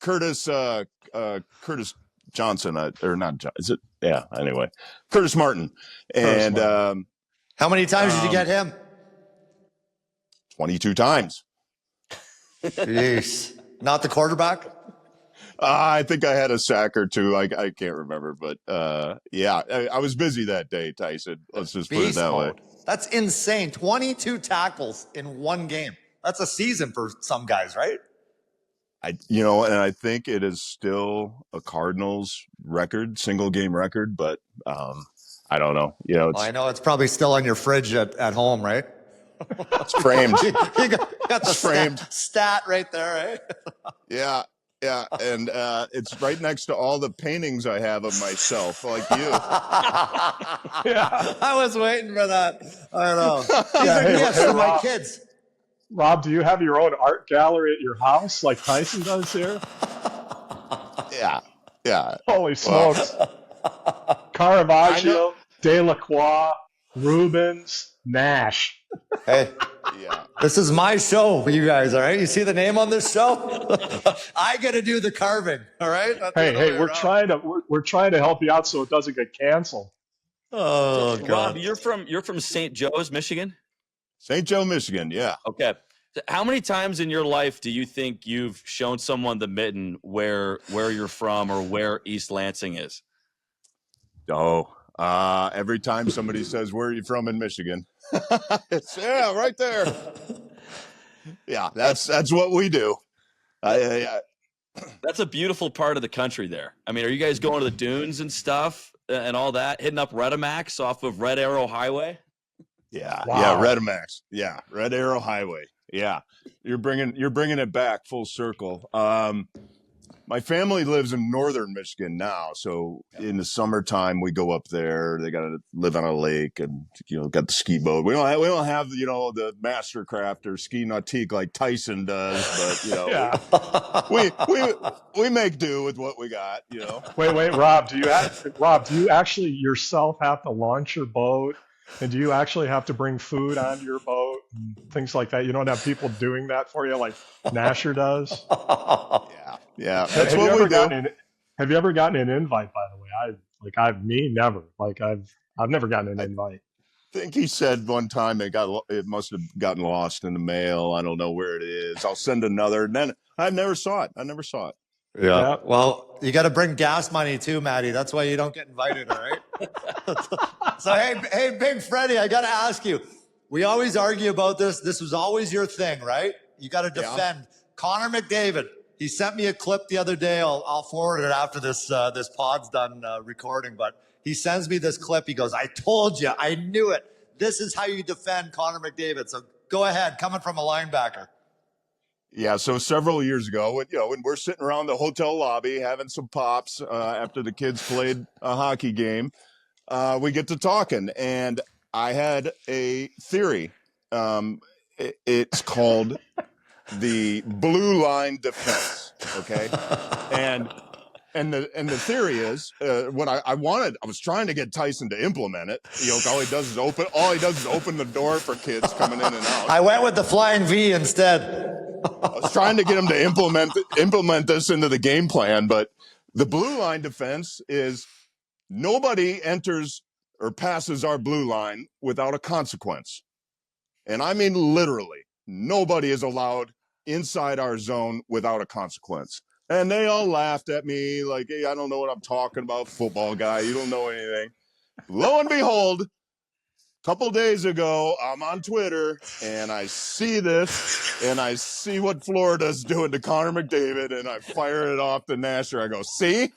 Johnson, or not John? Is it? Yeah. Anyway, Curtis Martin. And how many times did you get him? 22 times. Jeez. Not the quarterback? I think I had a sack or two. I can't remember, but I was busy that day, Tyson. Let's just put it that way. That's insane. 22 tackles in one game. That's a season for some guys, right? And I think it is still a Cardinals record, single game record, but I don't know. I know it's probably still on your fridge at home, right? It's framed. you got the stat right there, right? Yeah. Yeah, and it's right next to all the paintings I have of myself, like you. Yeah. I was waiting for that. I know. These Yeah, are hey, gifts hey, for my Rob. kids. Rob, do you have your own art gallery at your house like Tyson does here? Yeah. Holy smokes. Caravaggio, Delacroix, Rubens, Nash. Hey, Yeah. this is my show, you guys, all right? You see the name on this show? I got to do the carving, all right? That's the other Hey, way we're around. trying to help you out so it doesn't get canceled. Oh, Rob, God. you're from St. Joe's, Michigan. St. Joe, Michigan. Yeah. Okay. How many times in your life do you think you've shown someone the mitten where you're from or where East Lansing is? Oh, every time somebody says, "Where are you from in Michigan?" It's right there. Yeah, that's what we do. That's a beautiful part of the country there. I mean, are you guys going to the dunes and stuff and all that, hitting up Redemax off of Red Arrow Highway? Yeah, Wow. yeah, Redemax. Yeah, Red Arrow Highway. Yeah, you're bringing it back full circle. My family lives in northern Michigan now, so in the summertime we go up there. They got to live on a lake, and got the ski boat. We don't have the MasterCraft or ski nautique like Tyson does, but Yeah. we make do with what we got. Wait, Rob, do you actually yourself have to launch your boat? And do you actually have to bring food onto your boat and things like that? You don't have people doing that for you like Nasher does? Yeah, that's what we do. Have you ever gotten an invite, by the way? Never. Like I've never gotten an invite. I think he said one time it must have gotten lost in the mail. I don't know where it is. I'll send another. And then I never saw it. Yeah. Well, you got to bring gas money too, Maddie. That's why you don't get invited, all right? So, hey, Big Freddie, I got to ask you. We always argue about this. This was always your thing, right? You got to defend Connor McDavid. He sent me a clip the other day. I'll forward it after this pod's done recording. But he sends me this clip. He goes, "I told you. I knew it. This is how you defend Connor McDavid." So go ahead, coming from a linebacker. Yeah, so several years ago, when we're sitting around the hotel lobby having some pops after the kids played a hockey game, we get to talking, and I had a theory. It's called the blue line defense. Okay, and the theory is what I wanted. I was trying to get Tyson to implement it. All he does is open the door for kids coming in and out. I went with the flying V instead. I was trying to get him to implement this into the game plan, but the blue line defense is nobody enters or passes our blue line without a consequence. And I mean literally, nobody is allowed inside our zone without a consequence. And they all laughed at me like, "Hey, I don't know what I'm talking about, football guy. You don't know anything." Lo and behold, couple days ago, I'm on Twitter, and I see this, and I see what Florida's doing to Connor McDavid, and I fire it off to Nasher. I go, see,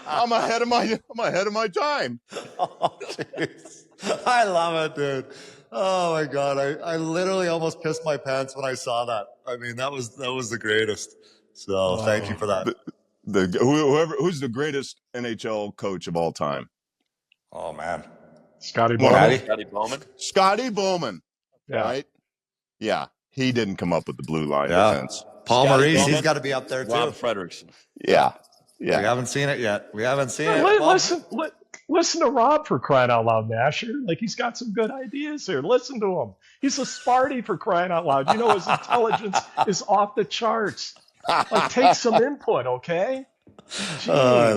I'm ahead of my time. Oh, jeez. I love it, dude. Oh my God, I literally almost pissed my pants when I saw that. I mean, that was the greatest. So thank you for that. Who's the greatest NHL coach of all time? Oh man, Scotty Bowman. Scotty Bowman. Yeah. Right? Yeah, he didn't come up with the blue line defense. Paul Scotty Maurice, Bowman. he's got to be up there too. Rob Frederickson. Yeah. We haven't seen it yet. Listen to Rob, for crying out loud, Nasher. Like, he's got some good ideas here. Listen to him. He's a Sparty, for crying out loud. His intelligence is off the charts. Like, take some input, okay? Jeez. Oh, I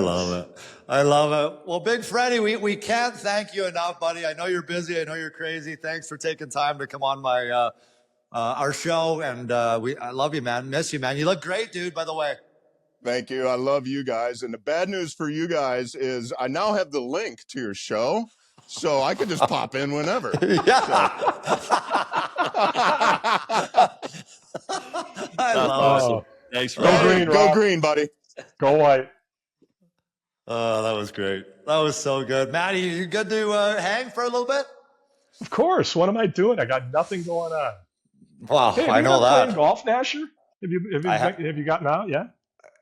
love it. Well, Big Freddie, we can't thank you enough, buddy. I know you're busy. I know you're crazy. Thanks for taking time to come on my our show. And I love you, man. Miss you, man. You look great, dude, by the way. Thank you. I love you guys. And the bad news for you guys is I now have the link to your show, so I could just pop in whenever. Yeah. I love it. Thanks, Go Rob. green, Go Rob. green, buddy. Go white. Oh, that was great. That was so good. Maddie, you good to hang for a little bit? Of course. What am I doing? I got nothing going on. Wow, Hey, I know playing that. golf, Nasher? Have you gotten out? Yeah.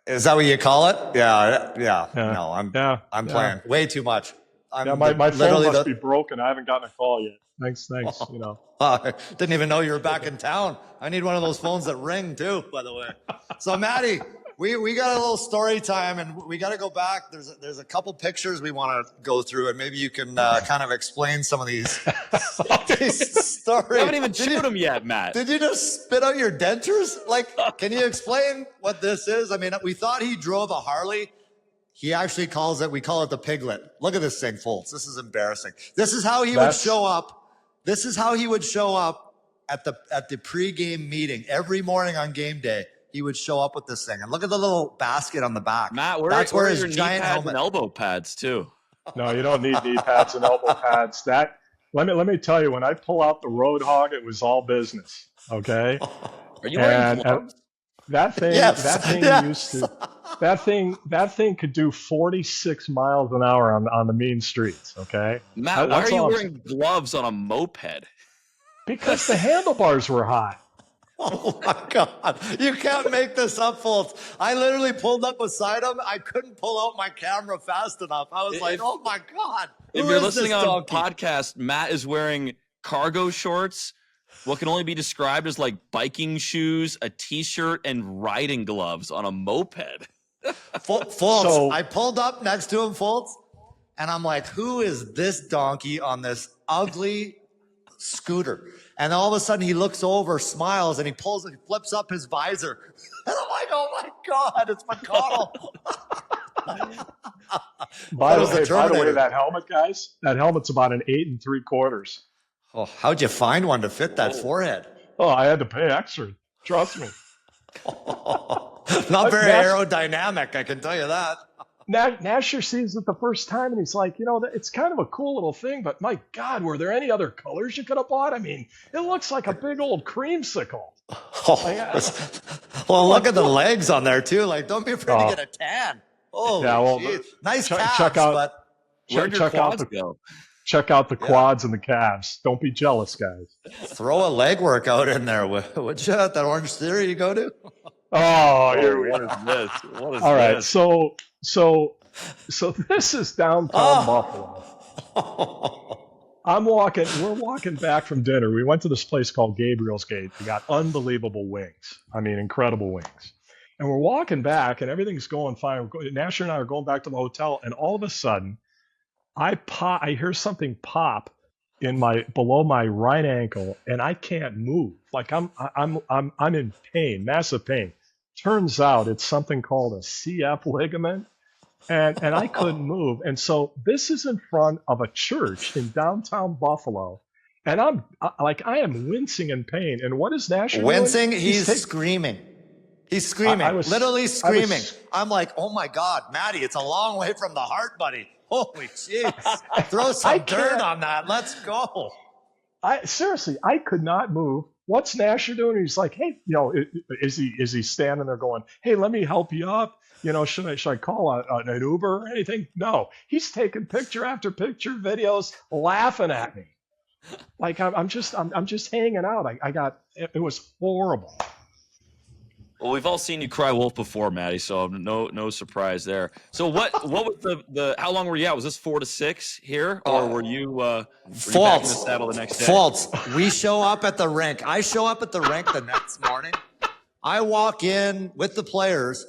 Is that what you call it? Yeah. No, I'm playing way too much. My phone must be broken. I haven't gotten a call yet. Thanks. I didn't even know you were back in town. I need one of those phones that ring too, by the way. So Maddie, we got a little story time, and we got to go back. There's a couple pictures we want to go through, and maybe you can kind of explain some of these stories. You haven't even chewed them yet, Matt. Did you just spit out your dentures? Like, can you explain what this is? I mean, we thought he drove a Harley. He actually we call it the Piglet. Look at this thing, folks. This is embarrassing. This is how he would show up. This is how he would show up at the pregame meeting every morning on game day. He would show up with this thing, and look at the little basket on the back. Matt, that's where his your giant knee pads helmet and elbow pads too. No, you don't need knee pads and elbow pads. Let me tell you, when I pull out the Roadhog, it was all business. Okay. Are you wearing gloves? That thing, Yes. that thing could do 46 miles an hour on the mean streets. Okay, Matt, why are you wearing gloves on a moped? Because the handlebars were hot. Oh my God. You can't make this up, folks. I literally pulled up beside him. I couldn't pull out my camera fast enough. I was like, oh my God. If you're listening on podcast, Matt is wearing cargo shorts, what can only be described as like biking shoes, a t-shirt, and riding gloves on a moped. Folks, I pulled up next to him, folks, and I'm like, who is this donkey on this ugly scooter? And all of a sudden he looks over, smiles, and he flips up his visor. And I'm like, oh my God, it's McCONNELL. By the way, that helmet, guys, that helmet's about an 8 3/4. Oh, how'd you find one to fit that forehead? Oh, I had to pay extra. Trust me. Not very aerodynamic, I can tell you that. Nasher sees it the first time, and he's like, it's kind of a cool little thing, but my God, were there any other colors you could have bought? I mean, it looks like a big old creamsicle. Well, look at the legs on there, too. Like, don't be afraid to get a tan. Oh, yeah, nice calves, check out, but check out the quads and the calves. Don't be jealous, guys. Throw a leg workout in there, would you? That Orange Theory you go to? Oh, here we go. What is this? All right, so this is downtown Buffalo. We're walking back from dinner. We went to this place called Gabriel's Gate. We got unbelievable wings. I mean, incredible wings. And we're walking back, and everything's going fine. Nasher and I are going back to the hotel, and all of a sudden, I hear something pop below my right ankle, and I can't move. Like I'm in pain, massive pain. Turns out it's something called a CF ligament, and I couldn't move. And so this is in front of a church in downtown Buffalo, and I am wincing in pain. And what is Nasher wincing? doing? He's screaming. He's screaming, literally screaming. I'm like, oh my God, Maddie, it's a long way from the heart, buddy. Holy jeez. Throw some dirt on that. Let's go. Seriously, I could not move. What's Nasher doing? He's like, hey, is he standing there going, hey, let me help you up? Should I call an Uber or anything? No, he's taking picture after picture videos, laughing at me. Like I'm just hanging out. It was horrible. Well, we've all seen you cry wolf before, Maddie, so no surprise there. So what was the how long were you out? Was this 4 to 6 here, or were you back in the saddle the next day? False. We show up at the rink. I show up at the rink the next morning. I walk in with the players,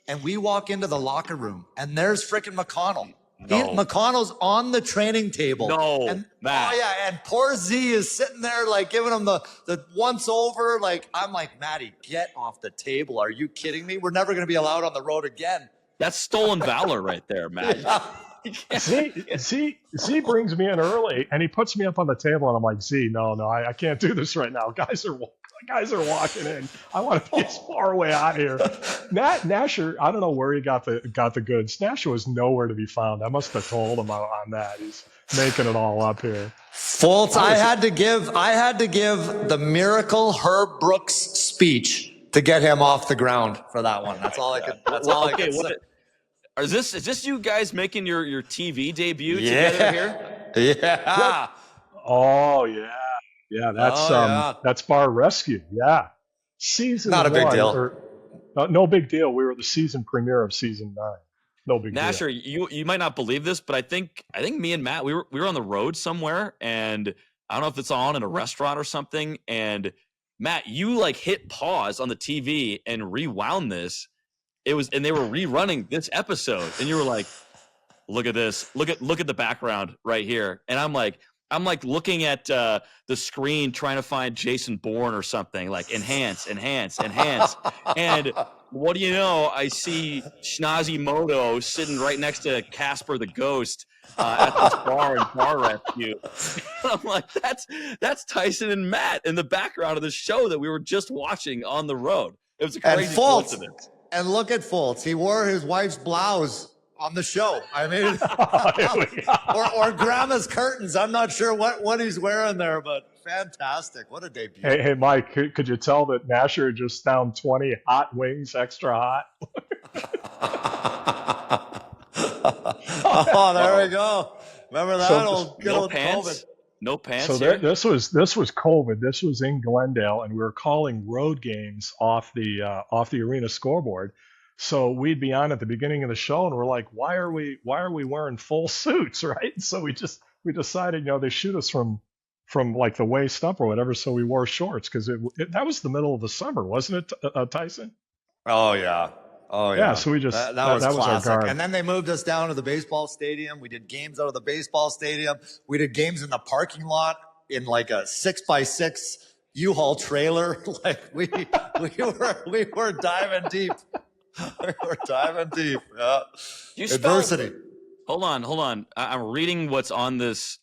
and we walk into the locker room, and there's freaking McCONNELL. No. McConnell's on the training table. No, and, Matt. Oh, yeah, and poor Z is sitting there, like, giving him the once over. Like, I'm like, Maddie, get off the table. Are you kidding me? We're never going to be allowed on the road again. That's stolen valor right there, Matt. Z brings me in early, and he puts me up on the table, and I'm like, Z, no, I can't do this right now. Guys are walking in. I want to be as far away out of here. Nasher, I don't know where he got the goods. Nasher was nowhere to be found. I must have told him on that. He's making it all up here. Fultz, I had to give the miracle Herb Brooks speech to get him off the ground for that one. That's all I could. That's all I could say. Is this you guys making your TV debut together here? Yeah. Oh yeah. Yeah, that's Bar Rescue. Yeah. season Not a big one, deal. no big deal. We were the season premiere of season 9. No big Nasher, deal. you might not believe this, but I think me and Matt we were on the road somewhere, and I don't know if it's on in a restaurant or something. And Matt, you like hit pause on the TV and rewound this. And they were rerunning this episode, and you were like, "Look at this! Look at the background right here." And I'm like looking at the screen trying to find Jason Bourne or something, like enhance. And what do you know? I see Schnazimoto sitting right next to Casper the Ghost at this bar in Bar Rescue. I'm like, that's Tyson and Matt in the background of the show that we were just watching on the road. It was a crazy coincidence. And look at Fultz. He wore his wife's blouse on the show. I mean, or grandma's curtains. I'm not sure what he's wearing there, but fantastic. What a debut. Hey, Mike, could you tell that Nasher just downed 20 hot wings extra hot? Oh, there we go. Remember that no pants? No pants. So this was COVID. This was in Glendale, and we were calling road games off the arena scoreboard. So we'd be on at the beginning of the show, and we're like, why are we wearing full suits, right? So we decided, they shoot us from like the waist up or whatever, so we wore shorts because that was the middle of the summer, wasn't it, Tyson? Oh yeah. Yeah, so we just that was our classic. guard. And then they moved us down to the baseball stadium. We did games out of the baseball stadium. We did games in the parking lot in like a 6x6 U-Haul trailer. Like we were diving deep. We were diving deep. Yeah. Adversity. Hold on. I'm reading what's on this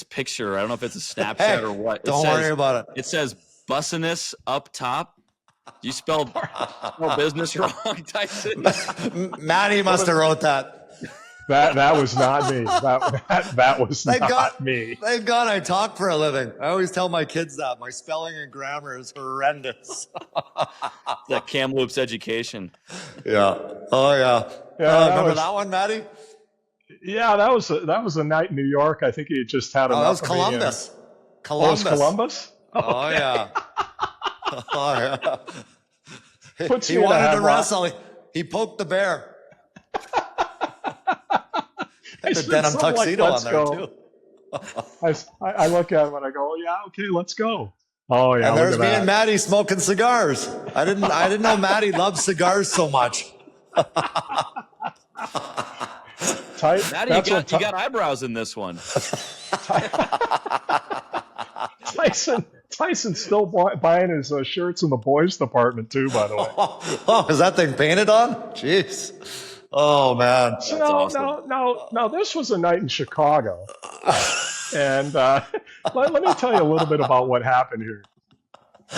picture. I don't know if it's a Snapchat or what. Don't worry about it. It says bussiness up top. You spelled business wrong, Tyson. Maddie must have wrote that. That was not me. That was not me. Thank God I talk for a living. I always tell my kids that. My spelling and grammar is horrendous. That Kamloops education. Yeah. Oh, yeah. Remember that one, Maddie? Yeah, that was a night in New York. I think he just had enough. That was Columbus. Columbus. Oh, it was Columbus? Oh, yeah. Oh, yeah. Puts He wanted to wrestle. He poked the bear. Had a denim tuxedo on there, too. I look at him and I go, oh, yeah, okay, let's go. Oh, yeah. And there's me and Maddie smoking cigars. I didn't know Maddie loved cigars so much. Maddie, you got eyebrows in this one. Tyson's still buying his shirts in the boys department too, by the way. Oh, is that thing painted on? Jeez. Oh, man. No, this was a night in Chicago. And let me tell you a little bit about what happened here.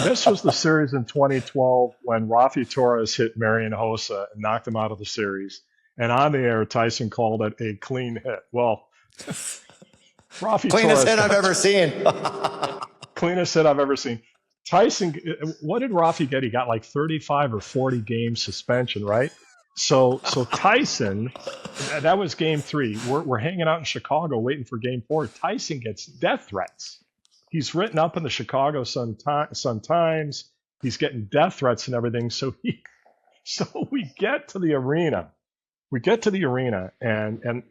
This was the series in 2012 when Rafi Torres hit Marian Hossa and knocked him out of the series. And on the air, Tyson called it a clean hit. Well, Rafi Cleanest Torres, hit I've ever seen. Cleanest hit I've ever seen. Tyson, what did Rafi get? He got like 35 or 40 game suspension, right? So Tyson, that was game 3. We're hanging out in Chicago waiting for game 4. Tyson gets death threats. He's written up in the Chicago Sun-Times. He's getting death threats and everything. So we get to the arena. And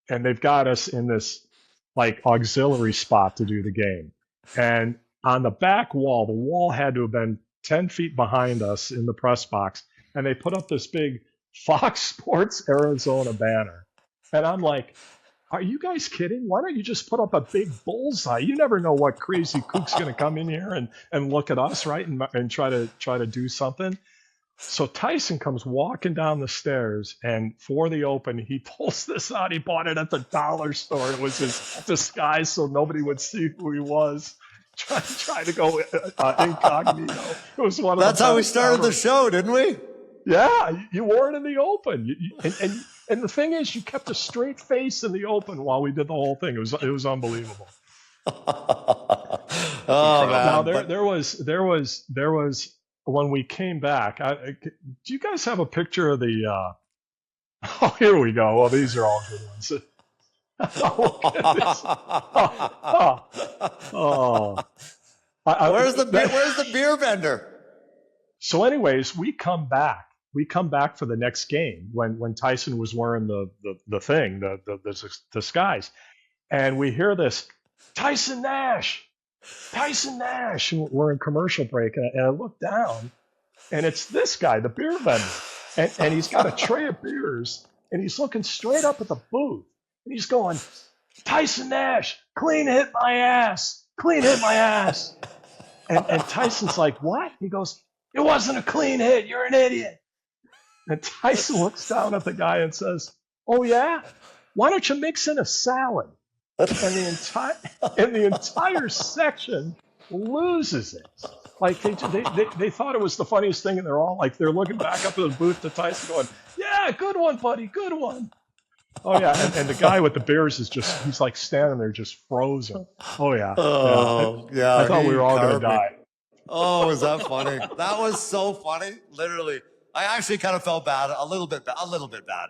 they've got us in this like auxiliary spot to do the game. And on the back wall, the wall had to have been 10 feet behind us in the press box. And they put up this big Fox Sports Arizona banner. And I'm like, are you guys kidding? Why don't you just put up a big bullseye? You never know what crazy kook's going to come in here and look at us, right? And try to do something. So Tyson comes walking down the stairs, and for the open, he pulls this out. He bought it at the dollar store. It was his disguise so nobody would see who he was. Trying to go incognito. It was one of That's how we started the show, didn't we? Yeah, you wore it in the open. And the thing is, you kept a straight face in the open while we did the whole thing. It was unbelievable. Oh man! Now there was when we came back. Do you guys have a picture of the? Oh, here we go. Well, these are all good ones. Where's the beer vendor? So, anyways, we come back. We come back for the next game when Tyson was wearing the disguise, and we hear this Tyson Nash. And we're in commercial break, and I look down, and it's this guy, the beer vendor, and he's got a tray of beers, and he's looking straight up at the booth, and he's going, Tyson Nash, clean hit my ass. And Tyson's like, what? He goes, it wasn't a clean hit. You're an idiot. And Tyson looks down at the guy and says, oh, yeah? Why don't you mix in a salad? And the entire section loses it. Like, they thought it was the funniest thing, and they're looking back up at the booth to Tyson going, yeah, good one, buddy, good one. Oh, yeah, and the guy with the beers he's like standing there just frozen. Oh, yeah. Yeah. I thought we were all going to die. Oh, was that funny? That was so funny. Literally, I actually kind of felt bad, a little bit bad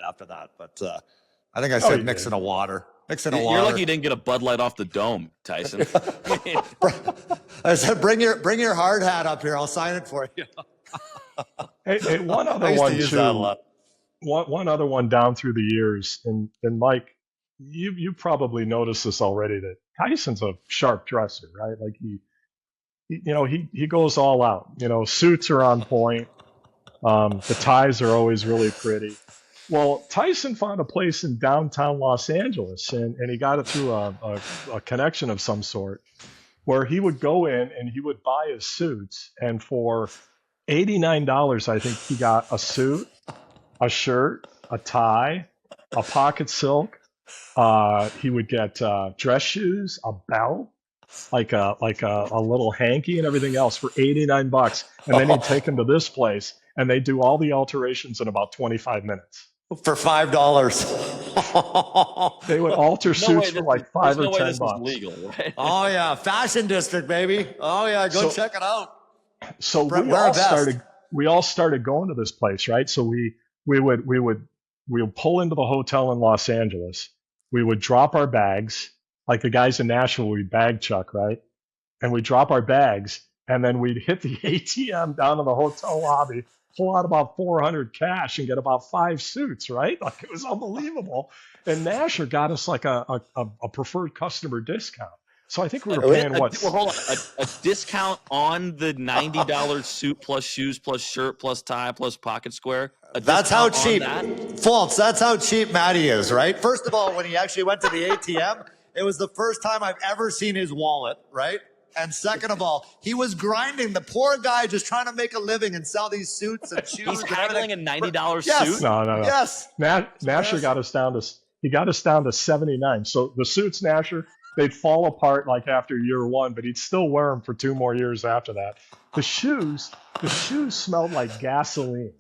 after that. But I think I said mix in a water. You're lucky you didn't get a Bud Light off the dome, Tyson. I said, bring your hard hat up here. I'll sign it for you. Hey, one other one too. One other one down through the years, and Mike, you probably noticed this already, that Tyson's a sharp dresser, right? Like he goes all out. Suits are on point. The ties are always really pretty. Well, Tyson found a place in downtown Los Angeles, and he got it through a connection of some sort, where he would go in and he would buy his suits, and for $89, I think he got a suit, a shirt, a tie, a pocket silk. He would get dress shoes, a belt, like a little hanky, and everything else for $89. And then he'd take them to this place, and they do all the alterations in about 25 minutes. For $5. They would alter suits for like $5 or $10. This is legal, right? Oh yeah, Fashion District, baby. Oh yeah, go check it out. So we all started going to this place, right? So we would pull into the hotel in Los Angeles. We would drop our bags, like the guys in Nashville, we bag chuck, right? And we drop our bags, and then we'd hit the ATM down in the hotel lobby, pull out about 400 cash, and get about 5 suits, right? Like, it was unbelievable. And Nasher got us like a preferred customer discount. So I think we were paying hold on, a discount on the $90 suit plus shoes plus shirt plus tie plus pocket square. That's how cheap. False. That's how cheap Matty is, right? First of all, when he actually went to the ATM, it was the first time I've ever seen his wallet, right? And second of all, he was grinding. The poor guy just trying to make a living and sell these suits and shoes. He's haggling a $90 yes. suit? No. Yes. Nasher got us down to $79. So the suits, Nasher, they'd fall apart like after year 1, but he'd still wear them for 2 more years after that. The shoes smelled like gasoline.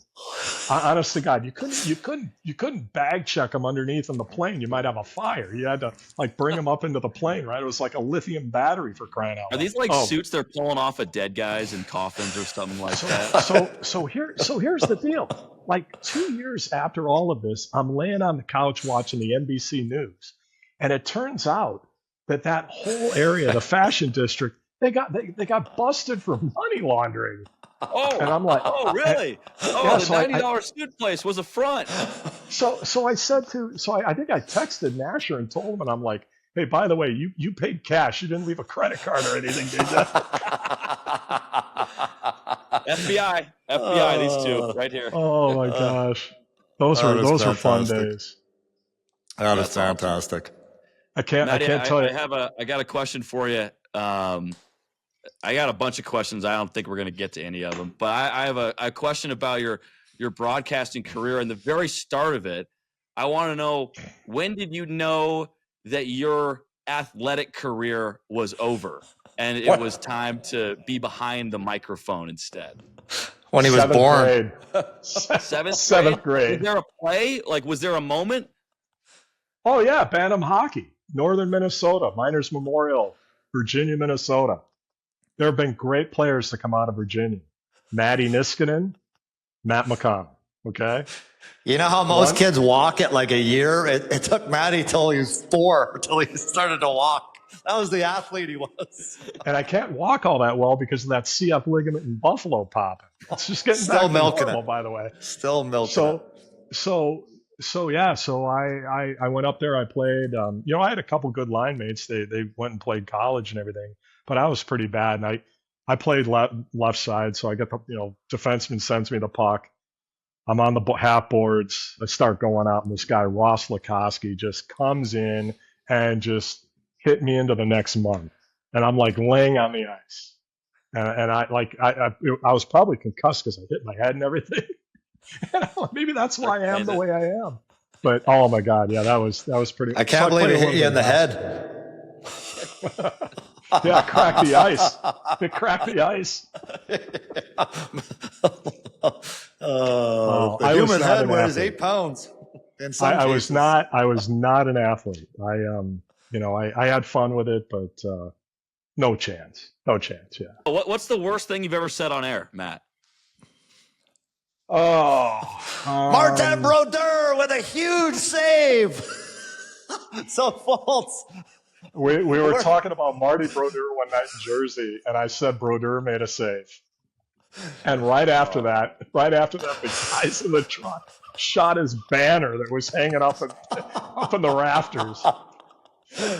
Honest to God, you couldn't bag check them underneath on the plane. You might have a fire. You had to like bring them up into the plane, right? It was like a lithium battery, for crying out loud. Are these like suits they're pulling off of dead guys in coffins or something like that? So here's the deal. Like 2 years after all of this, I'm laying on the couch watching the NBC News, and it turns out that whole area, the Fashion District, they got busted for money laundering. Oh, and I'm like, oh, really? Oh, yeah, the $90 suit place was a front. So I think I texted Nasher and told him, and I'm like, hey, by the way, you paid cash. You didn't leave a credit card or anything, did you? FBI, these two right here. Oh my gosh, those were fun days. That was fantastic. I can't tell you. I got a question for you. I got a bunch of questions. I don't think we're going to get to any of them, but I have a question about your broadcasting career and the very start of it. I want to know, when did you know that your athletic career was over and it was time to be behind the microphone instead? When he was born. Seventh grade. Was there a play? Like, was there a moment? Oh yeah, Bantam hockey, Northern Minnesota, Miners Memorial, Virginia, Minnesota. There have been great players to come out of Virginia. Matty Niskanen, Matt McCONNELL. Okay. You know how most kids walk at like a year? It took Matty till he was 4 until he started to walk. That was the athlete he was. And I can't walk all that well because of that CF ligament in Buffalo popping. It's just getting Still back to milking normal, it. by the way. Still milking it. So I went up there. I played. I had a couple good line mates. They went and played college and everything, but I was pretty bad. And I played left side, so I get the defenseman sends me the puck. I'm on the half boards. I start going out, and this guy Ross Lukowski just comes in and just hit me into the next month, and I'm like laying on the ice, and I was probably concussed because I hit my head and everything. And I'm like, maybe that's why I am the way I am. But oh my God, yeah, that was pretty. I can't believe it hit you in the head. Yeah, cracked the ice. It cracked the ice. The human head weighs 8 pounds. In some I cases. I was not an athlete. I had fun with it, but no chance. Yeah. What's the worst thing you've ever said on air, Matt? Martin Brodeur with a huge save. So false. We were talking about Marty Brodeur one night in Jersey, and I said Brodeur made a save. And right after that, the guys in the truck shot his banner that was hanging up in the rafters.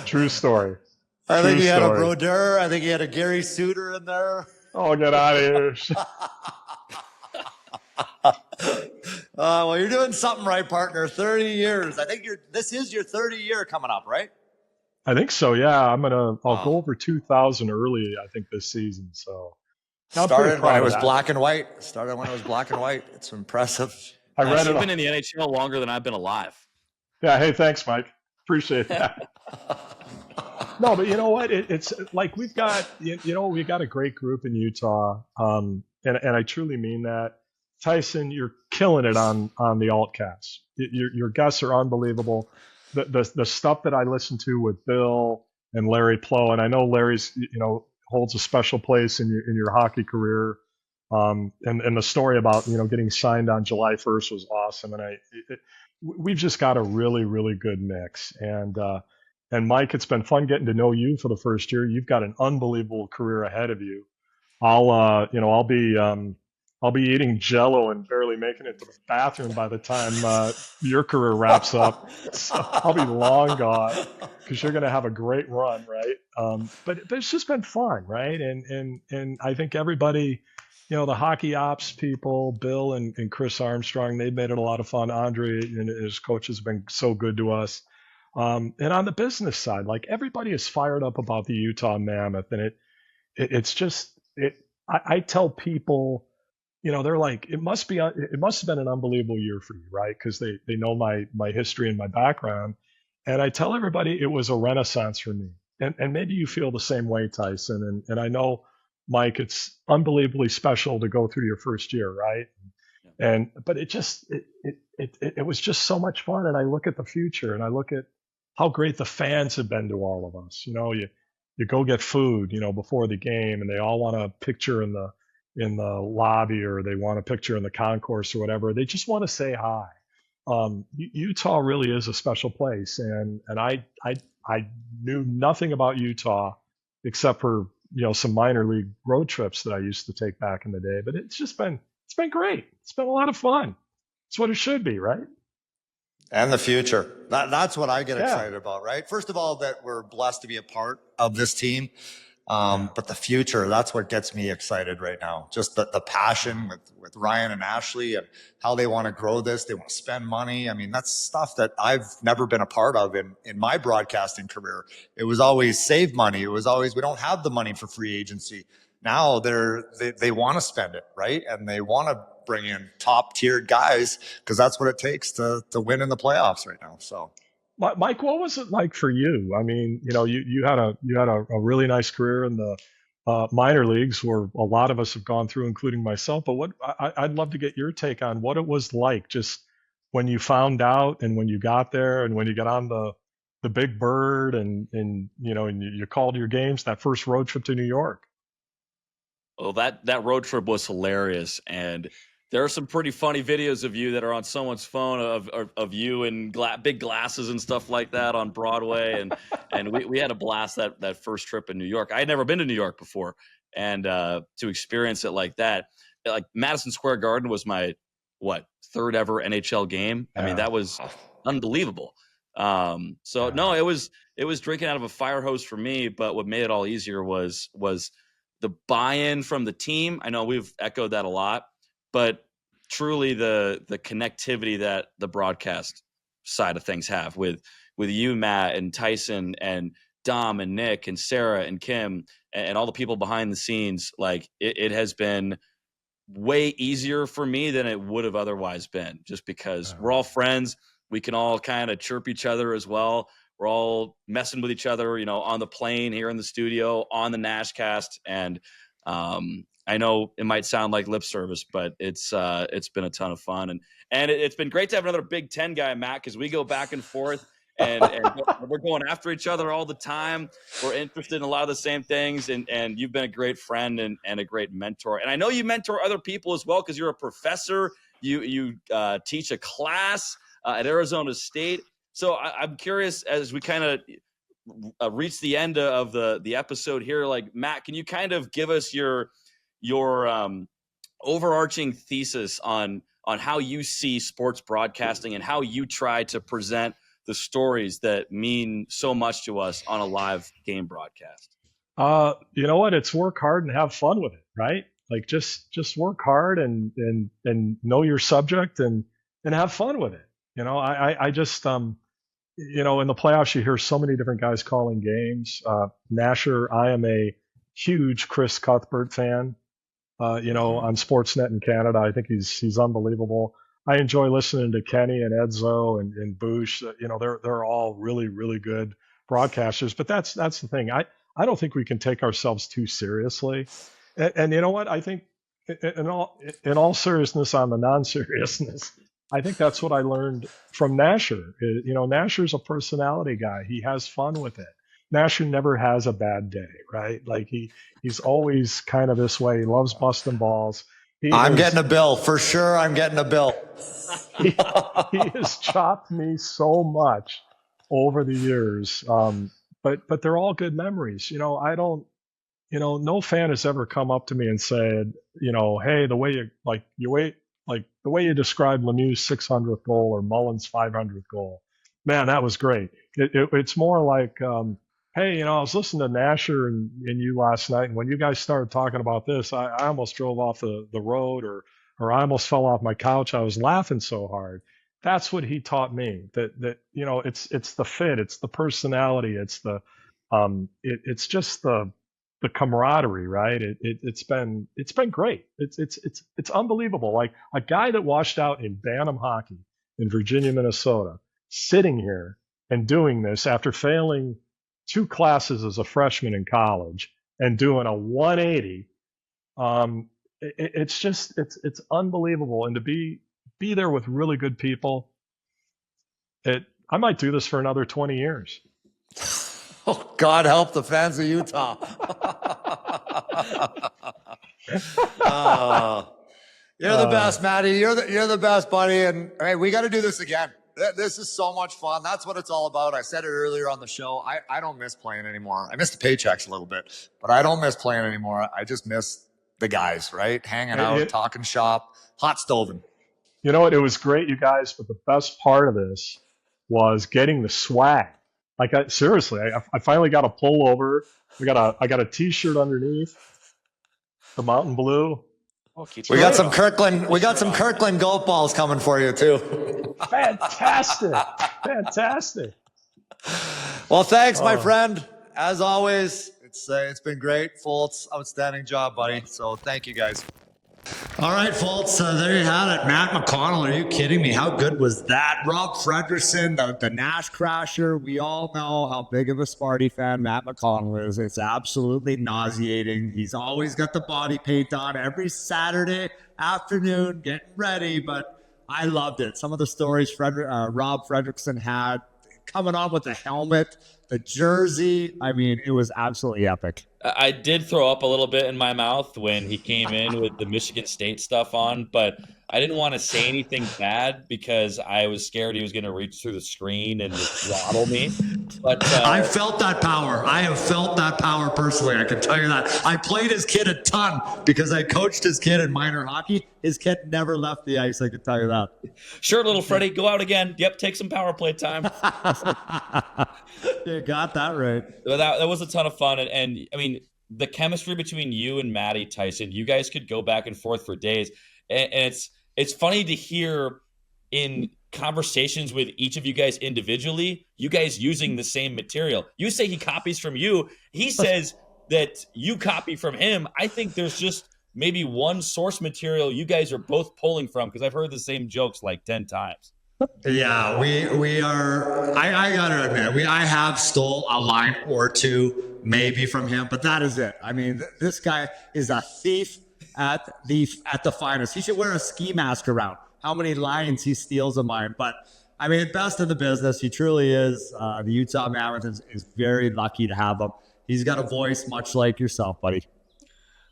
True story. I think he had a Brodeur. I think he had a Gary Suter in there. Oh, get out of here. Well, you're doing something right, partner. 30 years. I think this is your 30 year coming up, right? I think so. Yeah, I'll go over 2,000 early. I think this season. So started when it was black and white. It's impressive. I read it. You've been in the NHL longer than I've been alive. Yeah. Hey, thanks, Mike. Appreciate that. No, but you know what? It's like we've got we got a great group in Utah, and I truly mean that. Tyson, you're killing it on the altcast. Your guests are unbelievable. The stuff that I listen to with Bill and Larry Plow, and I know Larry's holds a special place in your hockey career. And the story about getting signed on July 1st was awesome. And we've just got a really, really good mix. And Mike, it's been fun getting to know you for the first year. You've got an unbelievable career ahead of you. I'll be eating Jell-O and barely making it to the bathroom by the time your career wraps up. So I'll be long gone because you're going to have a great run, right? But it's just been fun, right? And I think everybody, the hockey ops people, Bill and Chris Armstrong, they've made it a lot of fun. Andre and his coaches have been so good to us. And on the business side, like everybody is fired up about the Utah Mammoth, and it's just I tell people. They're like, it must have been an unbelievable year for you, right? Because they know my history and my background. And I tell everybody it was a renaissance for me. And maybe you feel the same way, Tyson. And I know, Mike, it's unbelievably special to go through your first year, right? But it was just so much fun. And I look at the future and I look at how great the fans have been to all of us. You go get food, before the game, and they all want a picture in the lobby, or they want a picture in the concourse or whatever. They just want to say hi. Utah really is a special place, and I knew nothing about Utah except for some minor league road trips that I used to take back in the day. But it's been great. It's been a lot of fun. It's what it should be, right? And the future. That's what I get excited about, right? First of all, that we're blessed to be a part of this team. But the future, that's what gets me excited right now. Just the passion with Ryan and Ashley and how they want to grow this. They want to spend money. I mean, that's stuff that I've never been a part of in my broadcasting career. It was always save money. It was always, we don't have the money for free agency. Now they want to spend it, right? And they want to bring in top tiered guys because that's what it takes to win in the playoffs right now. So. Mike, what was it like for you? I mean, you had a really nice career in the minor leagues, where a lot of us have gone through, including myself. But I'd love to get your take on what it was like, just when you found out, and when you got there, and when you got on the Big Bird, and you called your games, that first road trip to New York. Well, that road trip was hilarious, and there are some pretty funny videos of you that are on someone's phone of you in big glasses and stuff like that on Broadway. And we had a blast that first trip in New York. I had never been to New York before. And to experience it like that, like Madison Square Garden was my, third ever NHL game. I mean, that was unbelievable. No, it was drinking out of a fire hose for me, but what made it all easier was the buy-in from the team. I know we've echoed that a lot, but truly the connectivity that the broadcast side of things have with you, Matt, and Tyson, and Dom, and Nick, and Sarah, and Kim, and all the people behind the scenes. Like it has been way easier for me than it would have otherwise been, just because we're all friends. We can all kind of chirp each other as well. We're all messing with each other, on the plane, here in the studio, on the NashCast. And I know it might sound like lip service, but it's been a ton of fun. And it's been great to have another Big Ten guy, Matt, because we go back and forth and we're going after each other all the time. We're interested in a lot of the same things. And you've been a great friend and a great mentor. And I know you mentor other people as well, because you're a professor. You teach a class at Arizona State. So I'm curious, as we kind of reach the end of the episode here, like, Matt, can you kind of give us your overarching thesis on how you see sports broadcasting and how you try to present the stories that mean so much to us on a live game broadcast? You know what? It's work hard and have fun with it, right? Like just work hard and know your subject and have fun with it. I just, in the playoffs, you hear so many different guys calling games. Nasher, I am a huge Chris Cuthbert fan. On Sportsnet in Canada, I think he's unbelievable. I enjoy listening to Kenny and Edzo and Boosh. They're all really, really good broadcasters. But that's the thing. I don't think we can take ourselves too seriously. And you know what? I think in all seriousness on the non-seriousness, I think that's what I learned from Nasher. Nasher's a personality guy. He has fun with it. Nasher never has a bad day, right? Like he's always kind of this way. He loves busting balls. I'm getting a bill for sure. I'm getting a bill. He has chopped me so much over the years, but they're all good memories. I don't. No fan has ever come up to me and said, hey, the way the way you described Lemieux's 600th goal or Mullen's 500th goal, man, that was great. It's more like, hey, I was listening to Nasher and you last night, and when you guys started talking about this, I almost drove off the road or I almost fell off my couch. I was laughing so hard. That's what he taught me. That it's the fit, it's the personality, it's the it's just the camaraderie, right? It's been great. It's unbelievable. Like a guy that washed out in Bantam hockey in Virginia, Minnesota, sitting here and doing this after failing 2 classes as a freshman in college and doing a 180. It's unbelievable. And to be there with really good people, I might do this for another 20 years. Oh, God help the fans of Utah. You're the best, Matty. You're the best, buddy. And hey, we got to do this again. This is so much fun. That's what it's all about. I said it earlier on the show. I don't miss playing anymore. I miss the paychecks a little bit, but I don't miss playing anymore. I just miss the guys, right? Hanging out, talking shop, hot stoving. You know what? It was great, you guys, but the best part of this was getting the swag. Like seriously, I finally got a pullover. I got a T-shirt underneath, the Mountain Blue. We got some Kirkland. We got some Kirkland golf balls coming for you too. Fantastic. Well, thanks, my friend. As always, it's been great. Fultz, outstanding job, buddy. So thank you, guys. All right, folks, there you have it. Matt McConnell, are you kidding me? How good was that? Rob Frederickson, the Nash Crasher. We all know how big of a Sparty fan Matt McConnell is. It's absolutely nauseating. He's always got the body paint on every Saturday afternoon, getting ready, but I loved it. Some of the stories Rob Frederickson had coming on with the helmet, the jersey. I mean, it was absolutely epic. I did throw up a little bit in my mouth when he came in with the Michigan State stuff on, but I didn't want to say anything bad because I was scared he was going to reach through the screen and throttle me. But I felt that power. I have felt that power personally. I can tell you that. I played his kid a ton because I coached his kid in minor hockey. His kid never left the ice. I can tell you that. Sure, little Freddie, go out again. Yep, take some power play time. You got that right. That was a ton of fun. And I mean, the chemistry between you and Maddie Tyson, you guys could go back and forth for days. And it's funny to hear in conversations with each of you guys individually, you guys using the same material. You say he copies from you. He says that you copy from him. I think there's just maybe one source material you guys are both pulling from, because I've heard the same jokes like 10 times. Yeah, we are. I gotta admit, I have stole a line or two maybe from him, but that is it. I mean, this guy is a thief at the finest. He should wear a ski mask around how many lines he steals of mine. But I mean, best in the business. He truly is. The Utah Mammoth is very lucky to have him. He's got a voice much like yourself, buddy.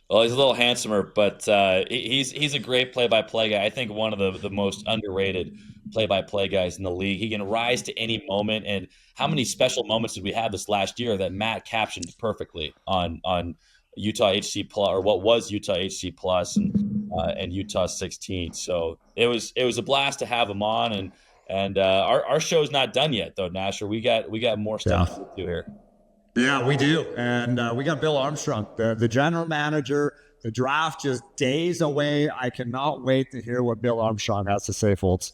Well, he's a little handsomer, but he's a great play-by-play guy. I think one of the most underrated play-by-play guys in the league. He can rise to any moment. And how many special moments did we have this last year that Matt captioned perfectly on Utah HC Plus, or what was Utah HC Plus, and Utah 16. So it was a blast to have him on, and our show's not done yet though, Nasher. We got more stuff to do here. Yeah, we do. And we got Bill Armstrong, the general manager. The draft just days away. I cannot wait to hear what Bill Armstrong has to say, folks.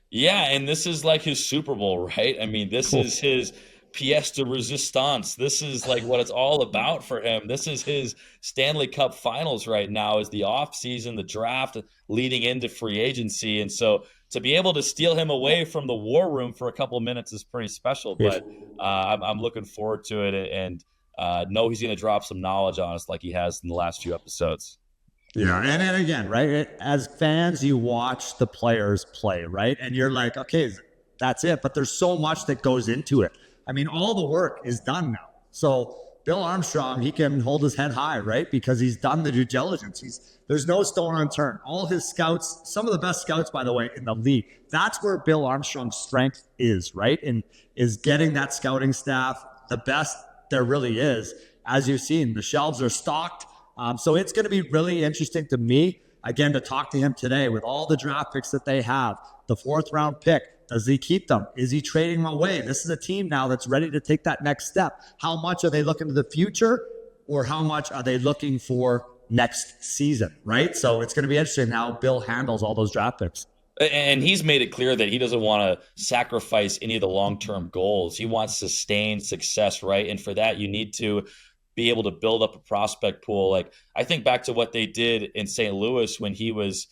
Yeah, and this is like his Super Bowl, right? I mean, this is his pièce de résistance. This is like what it's all about for him. This is his Stanley Cup Finals right now, is the off season, the draft leading into free agency. And so to be able to steal him away from the war room for a couple of minutes is pretty special. But I'm looking forward to it, and know he's going to drop some knowledge on us like he has in the last few episodes. Yeah, and again, right, as fans, you watch the players play, right? And you're like, okay, that's it. But there's so much that goes into it. I mean, all the work is done now. So Bill Armstrong, he can hold his head high, right? Because he's done the due diligence. There's no stone unturned. All his scouts, some of the best scouts, by the way, in the league, that's where Bill Armstrong's strength is, right? And is getting that scouting staff the best there really is. As you've seen, the shelves are stocked. So it's going to be really interesting to me, again, to talk to him today with all the draft picks that they have. The 4th round pick, does he keep them? Is he trading them away? This is a team now that's ready to take that next step. How much are they looking to the future, or how much are they looking for next season, right? So it's going to be interesting how Bill handles all those draft picks. And he's made it clear that he doesn't want to sacrifice any of the long-term goals. He wants sustained success, right? And for that, you need to be able to build up a prospect pool. Like, I think back to what they did in St. Louis when he was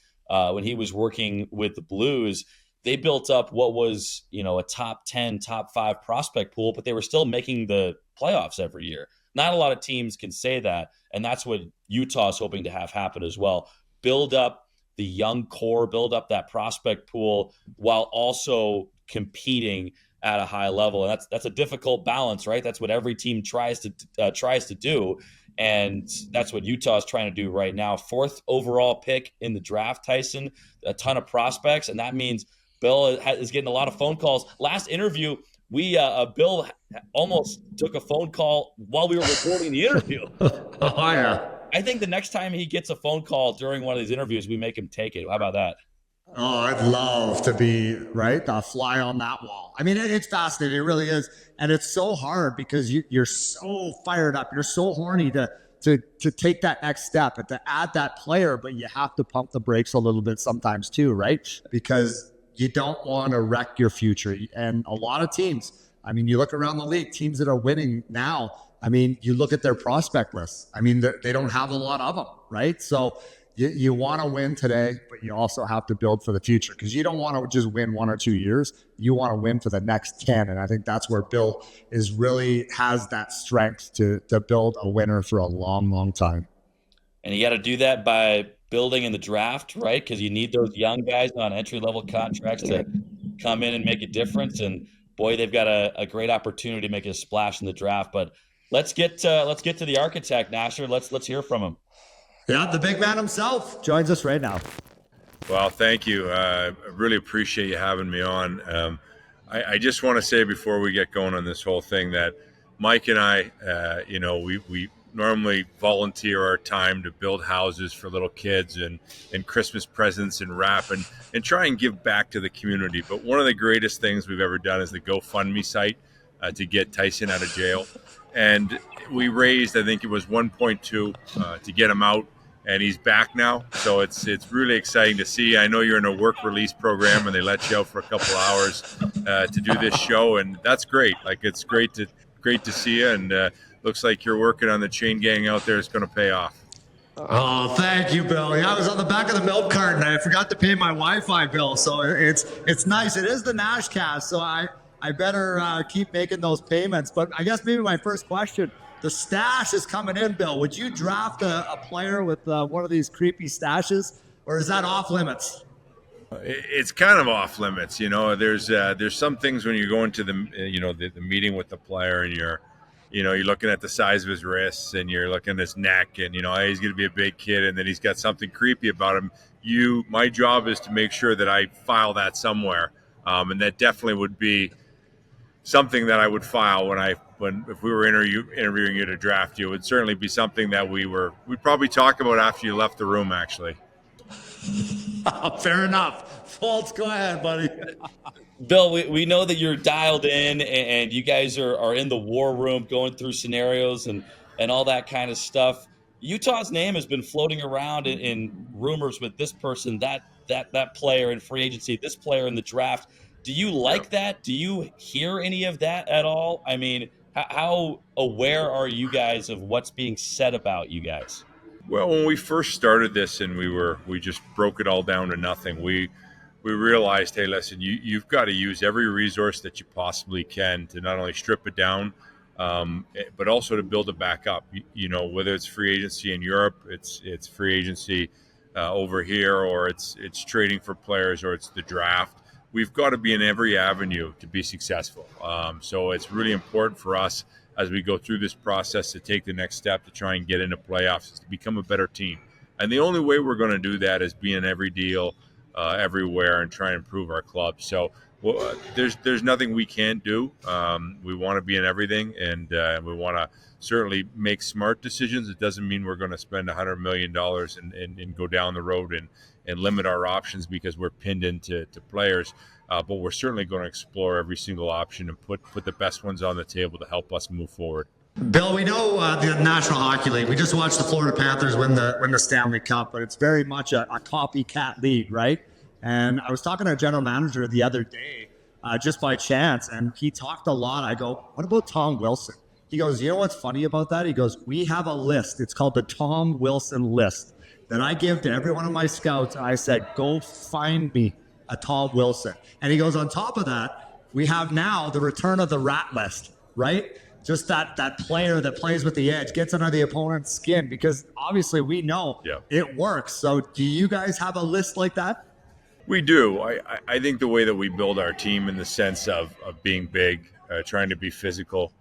working with the Blues. They built up what was, a top 10, top 5 prospect pool, but they were still making the playoffs every year. Not a lot of teams can say that, and that's what Utah is hoping to have happen as well. Build up the young core, build up that prospect pool while also competing at a high level. And that's a difficult balance, right? That's what every team tries to do. And that's what Utah is trying to do right now. 4th overall pick in the draft, Tyson, a ton of prospects. And that means Bill is getting a lot of phone calls. Last interview, Bill almost took a phone call while we were recording the interview. Oh, yeah. I think the next time he gets a phone call during one of these interviews, we make him take it. How about that? Oh, I'd love to be, right, a fly on that wall. I mean, it's fascinating. It really is. And it's so hard because you're so fired up. You're so horny to take that next step and to add that player, but you have to pump the brakes a little bit sometimes too, right? Because you don't want to wreck your future. And a lot of teams, I mean, you look around the league, teams that are winning now, I mean, you look at their prospect list. I mean, they don't have a lot of them, right? So you want to win today, but you also have to build for the future, because you don't want to just win 1 or 2 years. You want to win for the next 10. And I think that's where Bill has that strength to build a winner for a long, long time. And you got to do that by building in the draft, right? Because you need those young guys on entry-level contracts to come in and make a difference. And boy, they've got a great opportunity to make a splash in the draft. But let's get to the architect, Nasher. Let's hear from him. Yeah, the big man himself joins us right now. Well, thank you. I really appreciate you having me on. I just want to say before we get going on this whole thing that Mike and I, we normally volunteer our time to build houses for little kids and Christmas presents and wrap and try and give back to the community. But one of the greatest things we've ever done is the GoFundMe site to get Tyson out of jail. And we raised, I think it was 1.2 to get him out. And he's back now, so it's really exciting to see. I know you're in a work release program, and they let you out for a couple hours to do this show, and that's great. Like, it's great to see you, and looks like you're working on the chain gang out there. It's going to pay off. Oh, thank you, Bill. Yeah, I was on the back of the milk carton. I forgot to pay my Wi-Fi bill, so it's nice. It is the NASHCAST, so I better keep making those payments. But I guess maybe my first question. The stash is coming in, Bill. Would you draft a player with one of these creepy stashes, or is that off limits? It's kind of off limits. There's some things when you're going to the meeting with the player and you're looking at the size of his wrists and you're looking at his neck and, he's going to be a big kid and then he's got something creepy about him. My job is to make sure that I file that somewhere. And that definitely would be something that I would file if we were interviewing you to draft you. It would certainly be something that we'd probably talk about after you left the room, actually. Fair enough. Fultz, go ahead, buddy. Bill, we know that you're dialed in and you guys are in the war room going through scenarios and all that kind of stuff. Utah's name has been floating around in rumors with this person, that player in free agency, this player in the draft. Do you like that? Do you hear any of that at all? I mean, how aware are you guys of what's being said about you guys? Well, when we first started this and we just broke it all down to nothing, we realized, hey, listen, you've got to use every resource that you possibly can to not only strip it down, but also to build it back up. Whether it's free agency in Europe, it's free agency over here, or it's trading for players, or it's the draft. We've got to be in every avenue to be successful. So it's really important for us as we go through this process to take the next step to try and get into playoffs, to become a better team. And the only way we're going to do that is be in every deal, everywhere, and try and improve our club. So there's nothing we can't do. We want to be in everything, and we want to certainly make smart decisions. It doesn't mean we're going to spend $100 million and go down the road and limit our options because we're pinned into players. But we're certainly going to explore every single option and put the best ones on the table to help us move forward. Bill, we know the National Hockey League. We just watched the Florida Panthers win the Stanley Cup, but it's very much a copycat league, right? And I was talking to a general manager the other day, just by chance, and he talked a lot. I go, what about Tom Wilson? He goes, you know what's funny about that? He goes, we have a list. It's called the Tom Wilson list that I give to every one of my scouts. And I said, go find me a Tom Wilson. And he goes, on top of that, we have now the return of the rat list, right? Just that player that plays with the edge, gets under the opponent's skin, because obviously we know it works. So do you guys have a list like that? We do. I think the way that we build our team in the sense of being big, trying to be physical,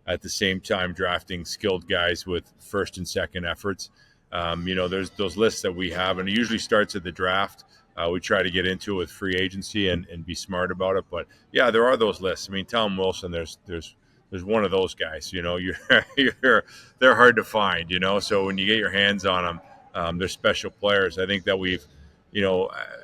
at the same time drafting skilled guys with first and second efforts. There's those lists that we have, and it usually starts at the draft. We try to get into it with free agency and be smart about it. But yeah, there are those lists. I mean, Tom Wilson, there's one of those guys. They're hard to find. So when you get your hands on them, they're special players. I think that we've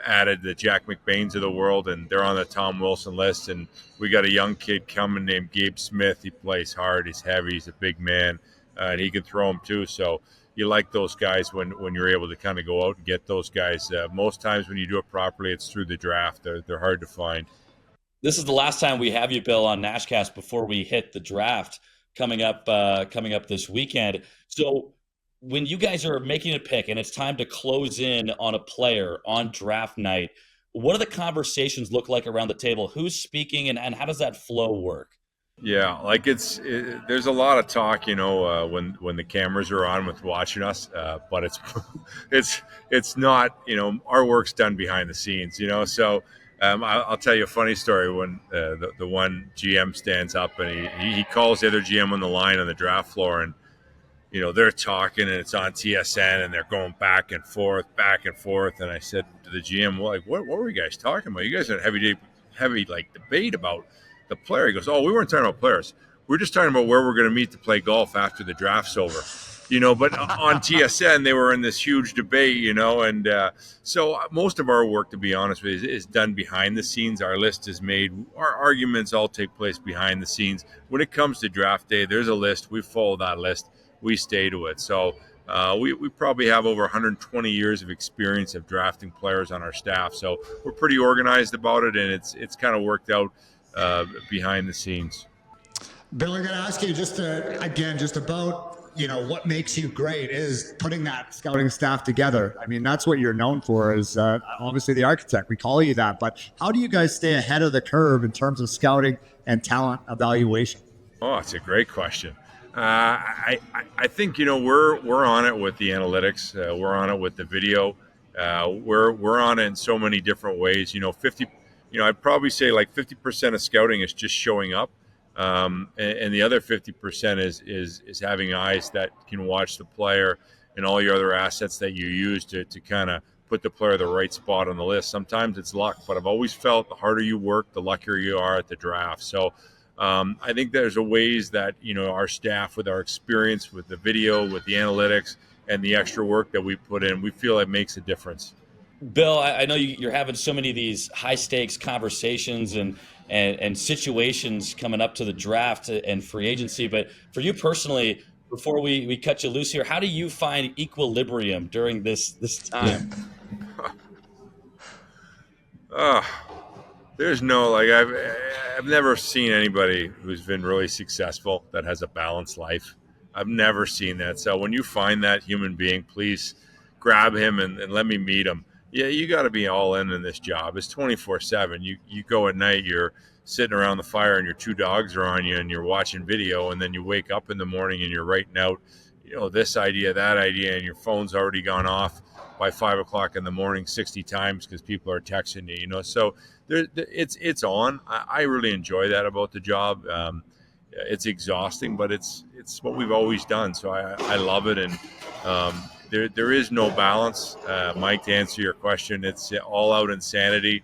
added the Jack McBains of the world, and they're on the Tom Wilson list. And we got a young kid coming named Gabe Smith. He plays hard. He's heavy. He's a big man, and he can throw them too. So you like those guys when you're able to kind of go out and get those guys. Most times when you do it properly, it's through the draft. They're hard to find. This is the last time we have you, Bill, on NashCast before we hit the draft coming up this weekend. So when you guys are making a pick and it's time to close in on a player on draft night, what do the conversations look like around the table? Who's speaking, and how does that flow work? Yeah, like there's a lot of talk, when the cameras are on with watching us, but it's not, our work's done behind the scenes, So I'll tell you a funny story. When the one GM stands up and he calls the other GM on the line on the draft floor, and they're talking and it's on TSN and they're going back and forth. And I said to the GM, well, like, what were you guys talking about? You guys had a heavy like debate about the player. He goes, oh, we weren't talking about players. We're just talking about where we're going to meet to play golf after the draft's over. But on TSN, they were in this huge debate, and so most of our work, to be honest with you, is done behind the scenes. Our list is made. Our arguments all take place behind the scenes. When it comes to draft day, there's a list. We follow that list. We stay to it. So we probably have over 120 years of experience of drafting players on our staff. So we're pretty organized about it, and it's kind of worked out behind the scenes. Bill, I'm going to ask you just about what makes you great is putting that scouting staff together. I mean, that's what you're known for, is obviously the architect. We call you that. But how do you guys stay ahead of the curve in terms of scouting and talent evaluation? Oh, it's a great question. I think we're on it with the analytics. We're on it with the video. We're on it in so many different ways. 50. I'd probably say like 50% of scouting is just showing up. And the other 50% is having eyes that can watch the player and all your other assets that you use to kind of put the player the right spot on the list. Sometimes it's luck, but I've always felt the harder you work, the luckier you are at the draft. So I think there's a ways that, our staff, with our experience with the video, with the analytics, and the extra work that we put in, we feel it makes a difference. Bill, I know you're having so many of these high stakes conversations and situations coming up to the draft and free agency. But for you personally, before we cut you loose here, how do you find equilibrium during this time? There's no, I've never seen anybody who's been really successful that has a balanced life. I've never seen that. So when you find that human being, please grab him and let me meet him. Yeah, you got to be all in this job. It's 24/7. You go at night, you're sitting around the fire and your two dogs are on you and you're watching video, and then you wake up in the morning and you're writing out, this idea, that idea, and your phone's already gone off by 5 o'clock in the morning 60 times because people are texting you. So it's on. I really enjoy that about the job. It's exhausting, but it's what we've always done. So I love it, and there is no balance, Mike. To answer your question, it's all out insanity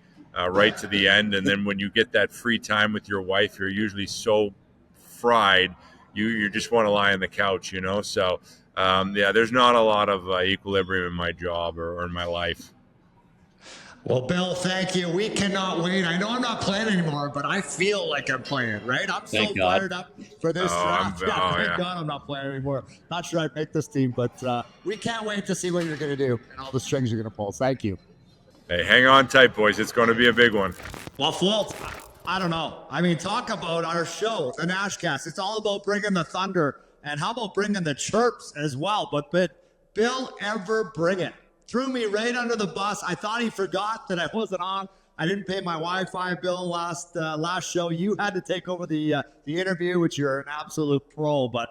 right to the end. And then when you get that free time with your wife, you're usually so fried, you just want to lie on the couch, So there's not a lot of equilibrium in my job or in my life. Well, Bill, thank you. We cannot wait. I know I'm not playing anymore, but I feel like I'm playing, right? I'm so fired up for this draft. Thank God I'm not playing anymore. Not sure I'd make this team, but we can't wait to see what you're going to do and all the strings you're going to pull. Thank you. Hey, hang on tight, boys. It's going to be a big one. Well, Fultz, I don't know. I mean, talk about our show, the NashCast. It's all about bringing the thunder, and how about bringing the chirps as well? But Bill ever bring it. Threw me right under the bus. I thought he forgot that I wasn't on. I didn't pay my Wi-Fi bill last show. You had to take over the interview, which you're an absolute pro. But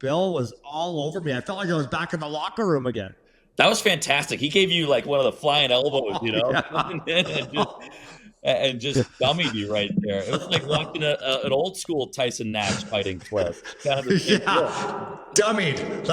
Bill was all over me. I felt like I was back in the locker room again. That was fantastic. He gave you like one of the flying elbows, and just dummied you right there. It was like watching an old school Tyson Nash fighting clip. Kind of the same Dummied.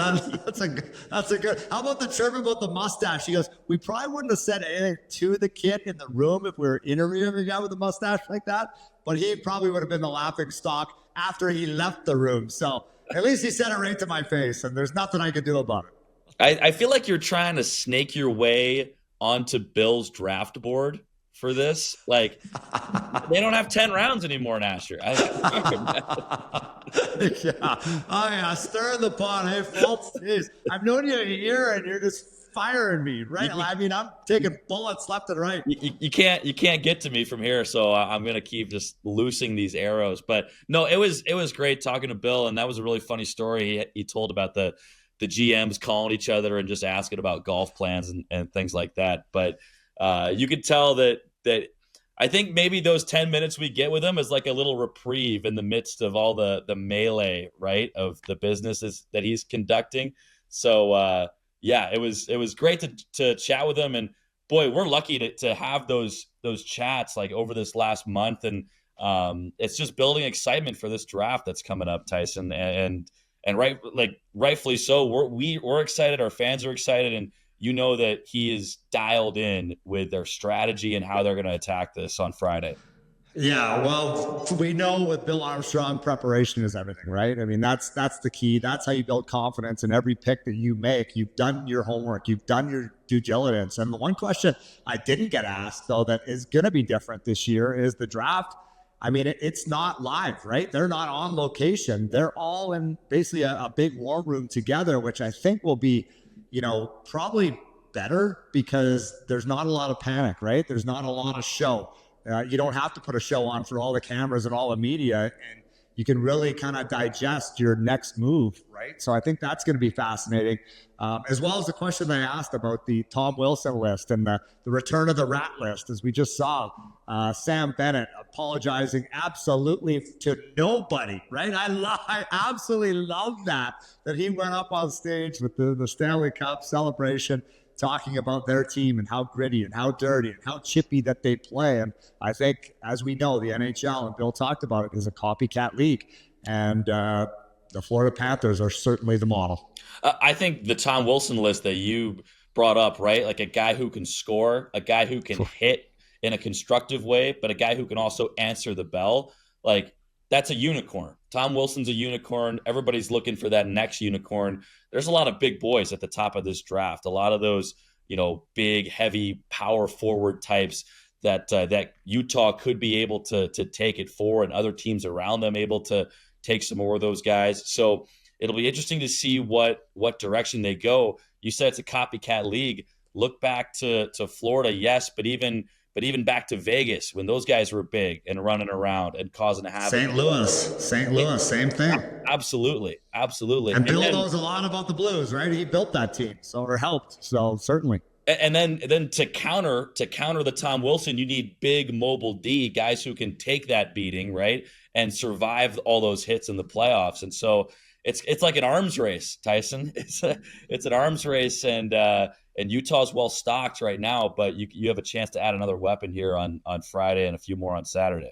That's a good. How about the chirp about the mustache? He goes, we probably wouldn't have said anything to the kid in the room if we were interviewing a guy with a mustache like that, but he probably would have been the laughing stock after he left the room. So at least he said it right to my face, and there's nothing I could do about it. I feel like you're trying to snake your way onto Bill's draft board for this. Like, they don't have 10 rounds anymore, Nasher. Stir the pot. Hey, Fultz, jeez. I've known you a year and you're just firing me, right? I mean, I'm taking bullets left and right. You can't get to me from here, so I'm gonna keep just loosing these arrows. But no, it was great talking to Bill, and that was a really funny story he told about the GMs calling each other and just asking about golf plans and things like that. But you could tell that I think maybe those 10 minutes we get with him is like a little reprieve in the midst of all the melee, right, of the businesses that he's conducting. So it was great to chat with him, and boy, we're lucky to have those chats like over this last month, and it's just building excitement for this draft that's coming up, Tyson. And and rightfully so. We're excited. Our fans are excited, and you know that he is dialed in with their strategy and how they're going to attack this on Friday. Yeah, well, we know with Bill Armstrong, preparation is everything, right? I mean, that's the key. That's how you build confidence in every pick that you make. You've done your homework. You've done your due diligence. And the one question I didn't get asked, though, that is going to be different this year is the draft. I mean, it's not live, right? They're not on location. They're all in basically a big war room together, which I think will be, probably better because there's not a lot of panic, right? There's not a lot of show. You don't have to put a show on for all the cameras and all the media, and you can really kind of digest your next move, right? So I think that's going to be fascinating, as well as the question I asked about the Tom Wilson list and the return of the rat list, as we just saw Sam Bennett apologizing absolutely to nobody, right? I absolutely love that he went up on stage with the Stanley Cup celebration, talking about their team and how gritty and how dirty and how chippy that they play. And I think, as we know, the NHL, and Bill talked about it, is a copycat league. And the Florida Panthers are certainly the model. I think the Tom Wilson list that you brought up, right? Like a guy who can score, a guy who can hit in a constructive way, but a guy who can also answer the bell. Like, that's a unicorn. Tom Wilson's a unicorn. Everybody's looking for that next unicorn. There's a lot of big boys at the top of this draft. A lot of those, big, heavy, power forward types that Utah could be able to take it for, and other teams around them able to take some more of those guys. So it'll be interesting to see what direction they go. You said it's a copycat league. Look back to Florida, yes, but even back to Vegas when those guys were big and running around and causing havoc. St. Louis, same thing. Absolutely. And Bill knows a lot about the Blues, right? He built that team, or helped. So certainly. And then to counter the Tom Wilson, you need big mobile D guys who can take that beating, right, and survive all those hits in the playoffs. And so it's like an arms race, Tyson. It's an arms race, and Utah's well stocked right now, but you have a chance to add another weapon here on Friday and a few more on Saturday.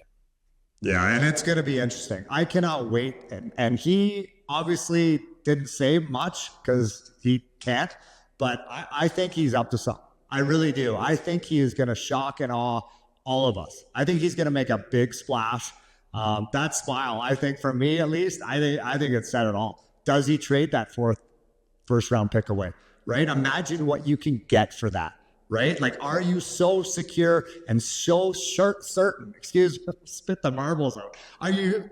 Yeah, and it's going to be interesting. I cannot wait. And he obviously didn't say much because he can't, but I think he's up to something. I really do. I think he is going to shock and awe all of us. I think he's going to make a big splash. That smile, I think, for me at least, I think it said it all. Does he trade that first round pick away? Right? Imagine what you can get for that, right? Like, are you so secure and so certain, spit the marbles out. Are you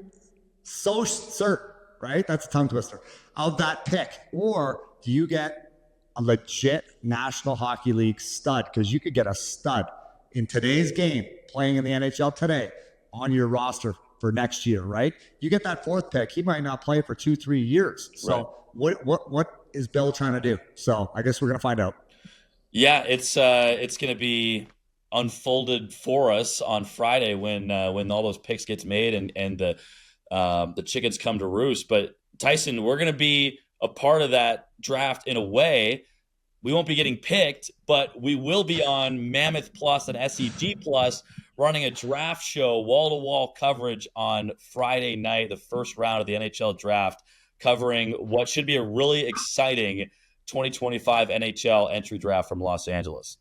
so certain, right? That's a tongue twister, of that pick? Or do you get a legit National Hockey League stud? Because you could get a stud in today's game, playing in the NHL today, on your roster for next year, right? You get that fourth pick, he might not play for 2-3 years. So right. What is Bill trying to do? So I guess we're going to find out. Yeah, it's going to be unfolded for us on Friday when all those picks gets made and the chickens come to roost. But Tyson, we're going to be a part of that draft in a way. We won't be getting picked, but we will be on Mammoth Plus and SEG Plus running a draft show, wall-to-wall coverage on Friday night, the first round of the NHL draft, covering what should be a really exciting 2025 NHL entry draft from Los Angeles.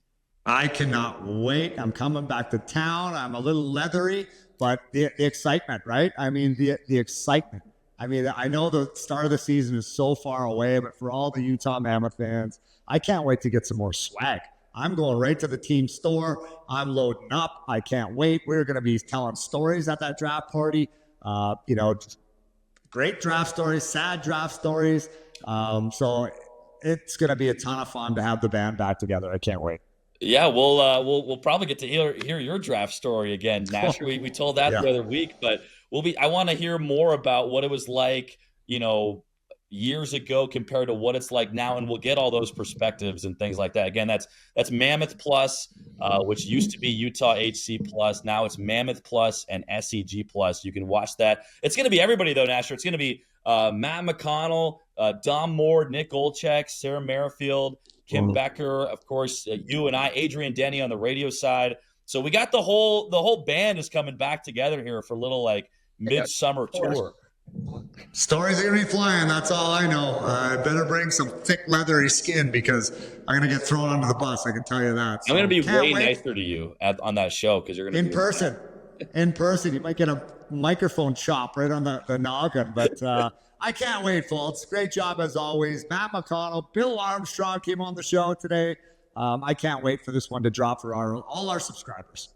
I cannot wait. I'm coming back to town. I'm a little leathery, but the excitement, right? I mean, the excitement. I mean, I know the start of the season is so far away, but for all the Utah Mammoth fans, I can't wait to get some more swag. I'm going right to the team store. I'm loading up. I can't wait. We're going to be telling stories at that draft party. Great draft stories, sad draft stories. So it's going to be a ton of fun to have the band back together. I can't wait. Yeah, we'll probably get to hear your draft story again, Nasher. We told that the other week, but I want to hear more about what it was like, years ago compared to what it's like now, and we'll get all those perspectives and things like that. Again, that's Mammoth Plus, which used to be Utah HC Plus. Now it's Mammoth Plus and SEG Plus. You can watch that. It's going to be everybody though, Nasher. It's going to be Matt McCONNEll, Dom Moore, Nick Olchek, Sarah Merrifield, Kim Becker, of course, you and I, Adrian Denny on the radio side. So we got the whole band is coming back together here for a little like midsummer tour. Stories are gonna be flying. That's all I know. I better bring some thick leathery skin because I'm gonna get thrown under the bus. I can tell you that. I'm going to be can't way wait. nicer to you on that show because you're going to In person. In person. You might get a microphone chop right on the noggin. But I can't wait, folks. Great job as always. Matt McCONNELL, Bill Armstrong came on the show today. I can't wait for this one to drop for all our subscribers.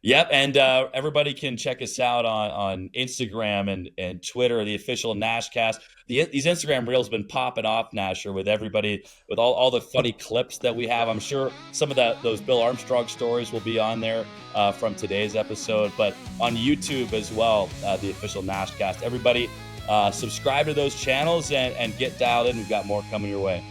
Yep, and everybody can check us out on Instagram and Twitter, the official NashCast. These Instagram reels have been popping off, Nasher, with everybody, with all the funny clips that we have. I'm sure some of those Bill Armstrong stories will be on there from today's episode, but on YouTube as well, the official NashCast. Everybody subscribe to those channels and get dialed in. We've got more coming your way.